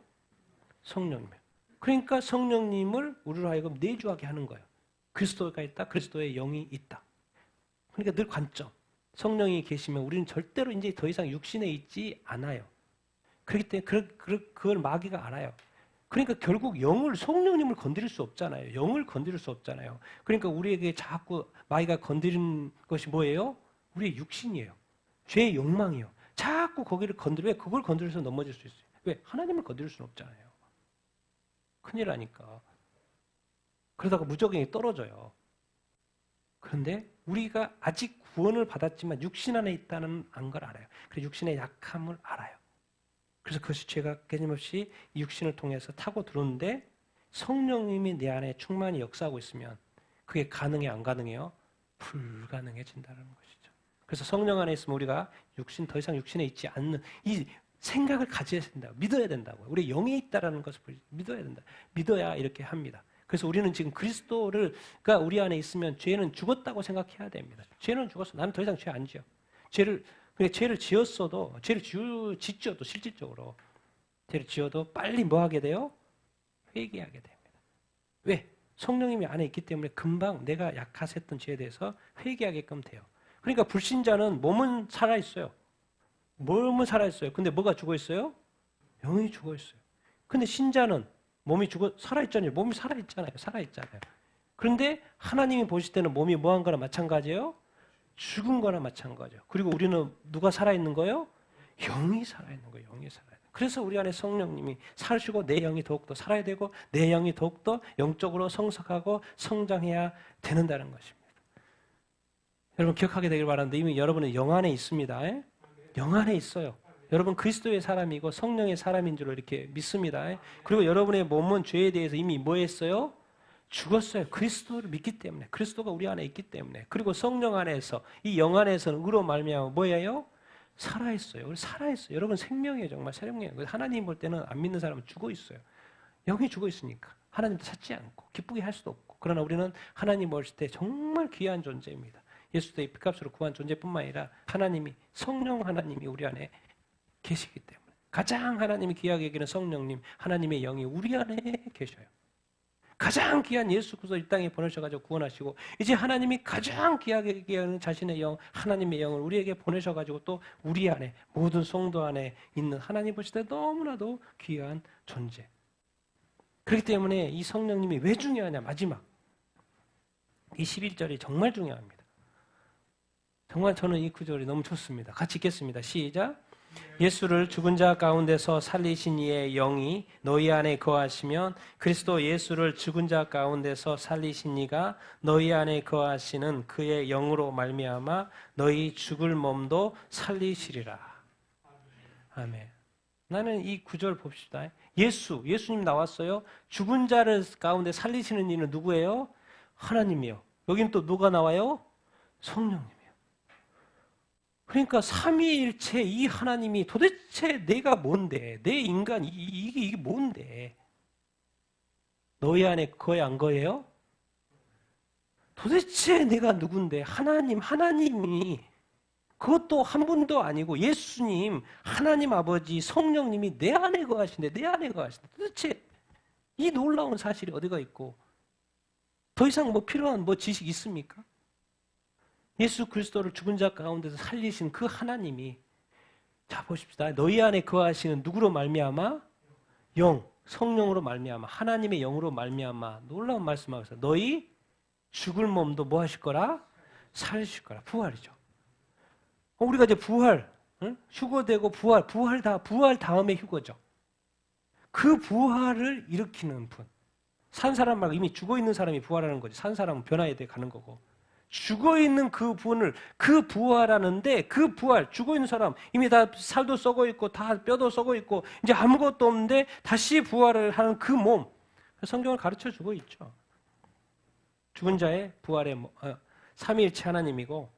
성령님이에요. 그러니까 성령님을 우리로 하여금 내주하게 하는 거예요. 그리스도가 있다. 그리스도의 영이 있다. 그러니까 늘 관점. 성령이 계시면 우리는 절대로 이제 더 이상 육신에 있지 않아요. 그렇기 때문에 그걸 마귀가 알아요. 그러니까 결국 성령님을 건드릴 수 없잖아요. 영을 건드릴 수 없잖아요. 그러니까 우리에게 자꾸 마귀가 건드리는 것이 뭐예요? 우리의 육신이에요. 죄의 욕망이에요. 자꾸 거기를 왜 그걸 건드려서 넘어질 수 있어요? 왜? 하나님을 건드릴 수는 없잖아요. 큰일 나니까. 그러다가 무적행이 떨어져요. 그런데 우리가 아직 구원을 받았지만 육신 안에 있다는 걸 알아요. 그래서 육신의 약함을 알아요. 그래서 그것이 죄가 끊임없이 육신을 통해서 타고 들어오는데 성령님이 내 안에 충만히 역사하고 있으면 그게 가능해 안 가능해요? 불가능해진다는 것이죠. 그래서 성령 안에 있으면 우리가 더 이상 육신에 있지 않는 이 생각을 가져야 된다고, 믿어야 된다고요. 우리 영에 있다라는 것을 믿어야 된다. 믿어야 이렇게 합니다. 그래서 우리는 지금 그리스도가 우리 안에 있으면 죄는 죽었다고 생각해야 됩니다. 죄는 죽었어. 나는 더 이상 죄 안 지어. 죄를 지었어도, 짓죠, 또 실질적으로. 죄를 지어도 빨리 뭐 하게 돼요? 회개하게 됩니다. 왜? 성령님이 안에 있기 때문에 금방 내가 약하셨던 죄에 대해서 회개하게끔 돼요. 그러니까 불신자는 몸은 살아있어요. 몸은 살아있어요. 근데 뭐가 죽어있어요? 영이 죽어있어요. 근데 신자는 몸이 살아있잖아요. 몸이 살아있잖아요. 그런데 하나님이 보실 때는 몸이 뭐한 거나 마찬가지예요? 죽은 거나 마찬가지예요. 그리고 우리는 누가 살아있는 거예요? 영이 살아있는 거예요. 영이 살아있는 거예요. 그래서 우리 안에 성령님이 사시고 내 영이 더욱더 살아야 되고 내 영이 더욱더 영적으로 성숙하고 성장해야 되는다는 것입니다. 여러분 기억하게 되길 바라는데 이미 여러분은 영 안에 있습니다. 영 안에 있어요. 여러분 그리스도의 사람이고 성령의 사람인 줄 이렇게 믿습니다. 그리고 여러분의 몸은 죄에 대해서 이미 뭐 했어요? 죽었어요. 그리스도를 믿기 때문에. 그리스도가 우리 안에 있기 때문에. 그리고 성령 안에서 이 영 안에서는 의로 말미암아 뭐예요? 살아있어요. 우리 살아있어요. 여러분 생명이에요. 정말 생명이에요. 하나님 볼 때는 안 믿는 사람은 죽어 있어요. 영이 죽어 있으니까 하나님도 찾지 않고 기쁘게 할 수도 없고. 그러나 우리는 하나님 보실 때 정말 귀한 존재입니다. 예수의 피값으로 구한 존재뿐만 아니라 하나님이 성령 하나님이 우리 안에 계시기 때문에 가장 하나님이 귀하게 여기는 성령님 하나님의 영이 우리 안에 계셔요. 가장 귀한 예수 그리스도 이 땅에 보내셔가지고 구원하시고 이제 하나님이 가장 귀하게 여기는 자신의 영 하나님의 영을 우리에게 보내셔가지고 또 우리 안에 모든 성도 안에 있는 하나님 보실 때 너무나도 귀한 존재. 그렇기 때문에 이 성령님이 왜 중요하냐 마지막 이 11절이 정말 중요합니다. 정말 저는 이 구절이 너무 좋습니다. 같이 읽겠습니다. 시작. 예수를 죽은 자 가운데서 살리신 이의 영이 너희 안에 거하시면 그리스도 예수를 죽은 자 가운데서 살리신 이가 너희 안에 거하시는 그의 영으로 말미암아 너희 죽을 몸도 살리시리라. 아멘. 나는 이 구절 봅시다. 예수님 나왔어요. 죽은 자를 가운데 살리시는 이는 누구예요? 하나님이요. 여긴 또 누가 나와요? 성령님. 그러니까 삼위일체 이 하나님이 도대체 내가 뭔데? 내 인간 이게 뭔데? 너희 안에 거의 안 거예요? 도대체 내가 누군데? 하나님이 그것도 한 분도 아니고 예수님, 하나님 아버지, 성령님이 내 안에 거하신데 도대체 이 놀라운 사실이 어디가 있고 더 이상 뭐 필요한 지식 있습니까? 예수 그리스도를 죽은 자 가운데서 살리신 그 하나님이 자 보십시다. 너희 안에 거하시는 누구로 말미암아? 영, 성령으로 말미암아 하나님의 영으로 말미암아 놀라운 말씀하셨어요. 너희 죽을 몸도 뭐 하실 거라? 살리실 거라. 부활이죠. 우리가 이제 부활, 휴거되고 부활 다음에 휴거죠. 그 부활을 일으키는 분. 산 사람 말고 이미 죽어 있는 사람이 부활하는 거지. 산 사람은 변화에 대해 가는 거고. 죽어 있는 그 부활하는데 그 부활, 죽어 있는 사람 이미 다 살도 썩어 있고 다 뼈도 썩어 있고 이제 아무것도 없는데 다시 부활을 하는 그 몸. 성경을 가르쳐 주고 있죠. 죽은 자의 부활의 삼위일체 하나님이고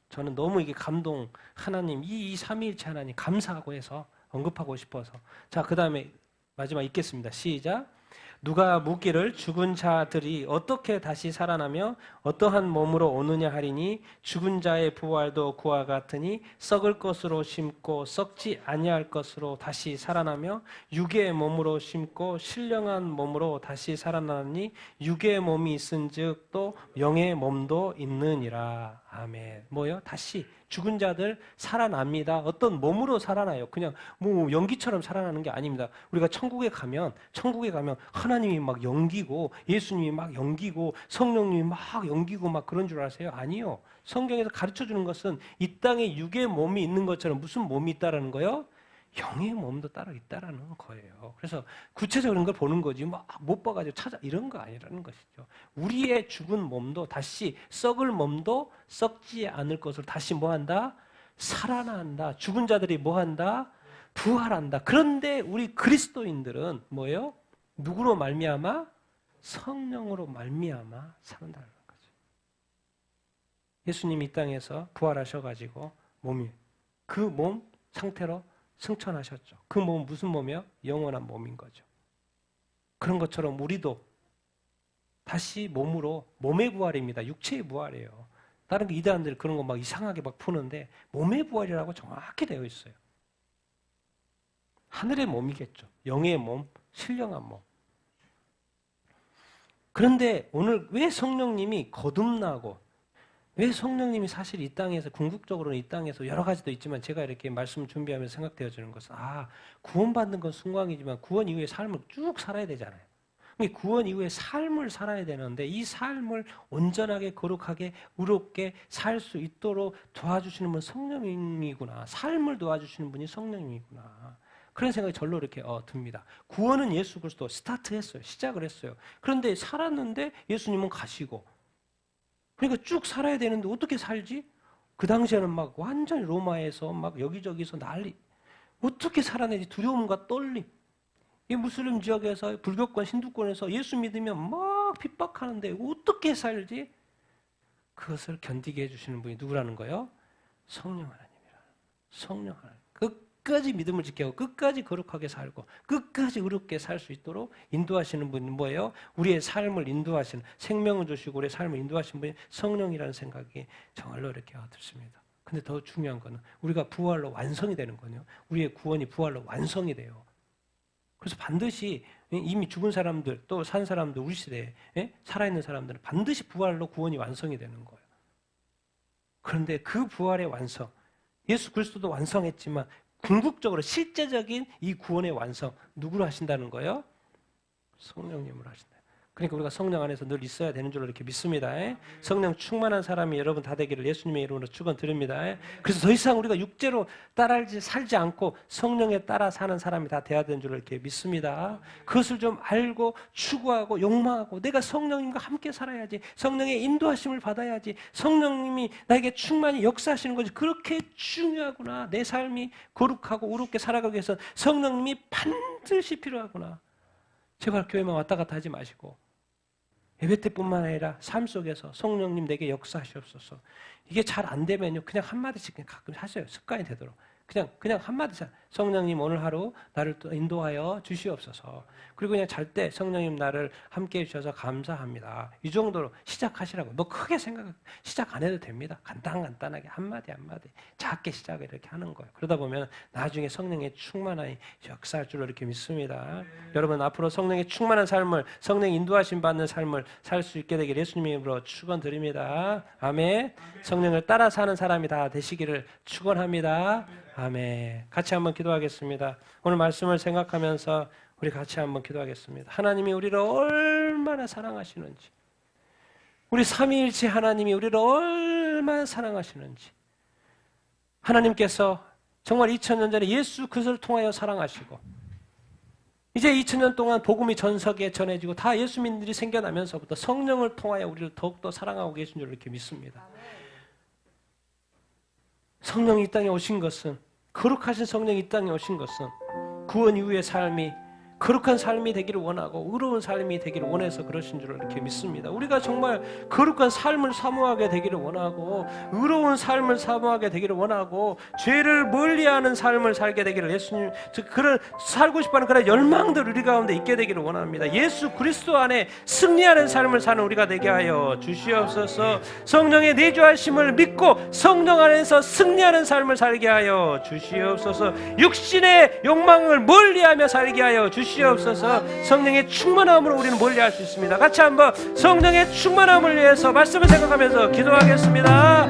저는 너무 이게 감동 하나님 이 삼위일체 하나님 감사하고 해서 언급하고 싶어서 자 그다음에 마지막 읽겠습니다. 시작. 누가 묻기를 죽은 자들이 어떻게 다시 살아나며 어떠한 몸으로 오느냐 하리니 죽은 자의 부활도 그와 같으니 썩을 것으로 심고 썩지 아니할 것으로 다시 살아나며 육의 몸으로 심고 신령한 몸으로 다시 살아나니 육의 몸이 있은즉 또 영의 몸도 있느니라. 아멘. 뭐요? 다시 죽은 자들 살아납니다. 어떤 몸으로 살아나요? 그냥 연기처럼 살아나는 게 아닙니다. 우리가 천국에 가면 하나님이 막 연기고 예수님이 막 연기고 성령님이 막 연기고 막 그런 줄 아세요? 아니요. 성경에서 가르쳐주는 것은 이 땅에 육의 몸이 있는 것처럼 무슨 몸이 있다라는 거예요? 영의 몸도 따로 있다라는 거예요. 그래서 구체적인 걸 보는 거지 막 못 봐가지고 찾아 이런 거 아니라는 것이죠. 우리의 죽은 몸도 다시 썩을 몸도 썩지 않을 것을 다시 뭐한다? 살아난다. 죽은 자들이 뭐한다? 부활한다. 그런데 우리 그리스도인들은 뭐예요? 누구로 말미암아? 성령으로 말미암아 산다는 거죠. 예수님이 이 땅에서 부활하셔가지고 몸이 그 몸 상태로 승천하셨죠. 그 몸은 무슨 몸이요? 영원한 몸인 거죠. 그런 것처럼 우리도 다시 몸으로 몸의 부활입니다. 육체의 부활이에요. 다른 이단들 그런 거 막 이상하게 막 푸는데 몸의 부활이라고 정확히 되어 있어요. 하늘의 몸이겠죠. 영의 몸, 신령한 몸. 그런데 오늘 왜 성령님이 거듭나고 왜 성령님이 사실 이 땅에서 궁극적으로는 이 땅에서 여러 가지도 있지만 제가 이렇게 말씀을 준비하면서 생각되어지는 것은 구원받는 건 순간이지만 구원 이후의 삶을 쭉 살아야 되잖아요. 구원 이후의 삶을 살아야 되는데 이 삶을 온전하게 거룩하게 의롭게 살 수 있도록 도와주시는 분은 성령님이구나. 삶을 도와주시는 분이 성령님이구나. 그런 생각이 절로 이렇게 듭니다. 구원은 예수 그리스도 스타트했어요. 시작을 했어요. 그런데 살았는데 예수님은 가시고 그러니까 쭉 살아야 되는데 어떻게 살지? 그 당시에는 막 완전히 로마에서 막 여기저기서 난리. 어떻게 살아내지? 두려움과 떨림. 이 무슬림 지역에서 불교권, 힌두권에서 예수 믿으면 막 핍박하는데 어떻게 살지? 그것을 견디게 해주시는 분이 누구라는 거예요? 성령 하나님이라. 성령 하나님. 끝까지 믿음을 지키고 끝까지 거룩하게 살고 끝까지 의롭게 살 수 있도록 인도하시는 분이 뭐예요? 우리의 삶을 인도하시는 생명을 주시고 우리의 삶을 인도하시는 분이 성령이라는 생각이 정말로 이렇게 들습니다. 근데 더 중요한 거는 우리가 부활로 완성이 되는 거예요. 우리의 구원이 부활로 완성이 돼요. 그래서 반드시 이미 죽은 사람들 또 산 사람들 우리 시대에 살아있는 사람들은 반드시 부활로 구원이 완성이 되는 거예요. 그런데 그 부활의 완성 예수 그리스도도 완성했지만 궁극적으로 실제적인 이 구원의 완성 누구로 하신다는 거예요? 성령님으로 하신다. 그러니까 우리가 성령 안에서 늘 있어야 되는 줄로 이렇게 믿습니다. 성령 충만한 사람이 여러분 다 되기를 예수님의 이름으로 축원드립니다. 그래서 더 이상 우리가 육체로 살지 않고 성령에 따라 사는 사람이 다 돼야 되는 줄로 이렇게 믿습니다. 그것을 좀 알고 추구하고 욕망하고 내가 성령님과 함께 살아야지. 성령의 인도하심을 받아야지. 성령님이 나에게 충만히 역사하시는 것이 그렇게 중요하구나. 내 삶이 거룩하고 의롭게 살아가기 위해서 성령님이 반드시 필요하구나. 제발 교회만 왔다 갔다 하지 마시고 예배 때뿐만 아니라 삶 속에서 성령님 내게 역사하시옵소서. 이게 잘 안 되면요 그냥 한마디씩 그냥 가끔 하셔요. 습관이 되도록 그냥 한마디씩 성령님 오늘 하루 나를 또 인도하여 주시옵소서. 그리고 그냥 잘 때 성령님 나를 함께 해주셔서 감사합니다. 이 정도로 시작하시라고. 뭐 크게 시작 안 해도 됩니다. 간단하게 한마디 작게 시작을 이렇게 하는 거예요. 그러다 보면 나중에 성령의 충만한 역사할 줄로 이렇게 믿습니다. 여러분 앞으로 성령의 충만한 삶을 성령 인도하심 받는 삶을 살 수 있게 되길 예수님의 이름으로 축원드립니다. 아멘. 성령을 따라 사는 사람이 다 되시기를 축원합니다. 아멘. 같이 한번 기도하겠습니다. 오늘 말씀을 생각하면서 우리 같이 한번 기도하겠습니다. 하나님이 우리를 얼마나 사랑하시는지, 우리 삼위일체 하나님이 우리를 얼마나 사랑하시는지, 하나님께서 정말 2000년 전에 예수 그리스도를 통하여 사랑하시고 이제 2000년 동안 복음이 전 세계에 전해지고 다 예수민들이 생겨나면서부터 성령을 통하여 우리를 더욱더 사랑하고 계신 줄 이렇게 믿습니다. 성령이 이 땅에 오신 것은 거룩하신 성령이 이 땅에 오신 것은 구원 이후의 삶이 거룩한 삶이 되기를 원하고 의로운 삶이 되기를 원해서 그러신 줄 이렇게 믿습니다. 우리가 정말 거룩한 삶을 사모하게 되기를 원하고 의로운 삶을 사모하게 되기를 원하고 죄를 멀리하는 삶을 살게 되기를 예수님 그런 살고 싶어하는 그런 열망들 우리 가운데 있게 되기를 원합니다. 예수 그리스도 안에 승리하는 삶을 사는 우리가 되게 하여 주시옵소서. 성령의 내주하심을 믿고 성령 안에서 승리하는 삶을 살게 하여 주시옵소서. 육신의 욕망을 멀리하며 살게 하여 주시옵소서. 성령의 충만함으로 우리는 멀리할 수 있습니다. 같이 한번 성령의 충만함을 위해서 말씀을 생각하면서 기도하겠습니다.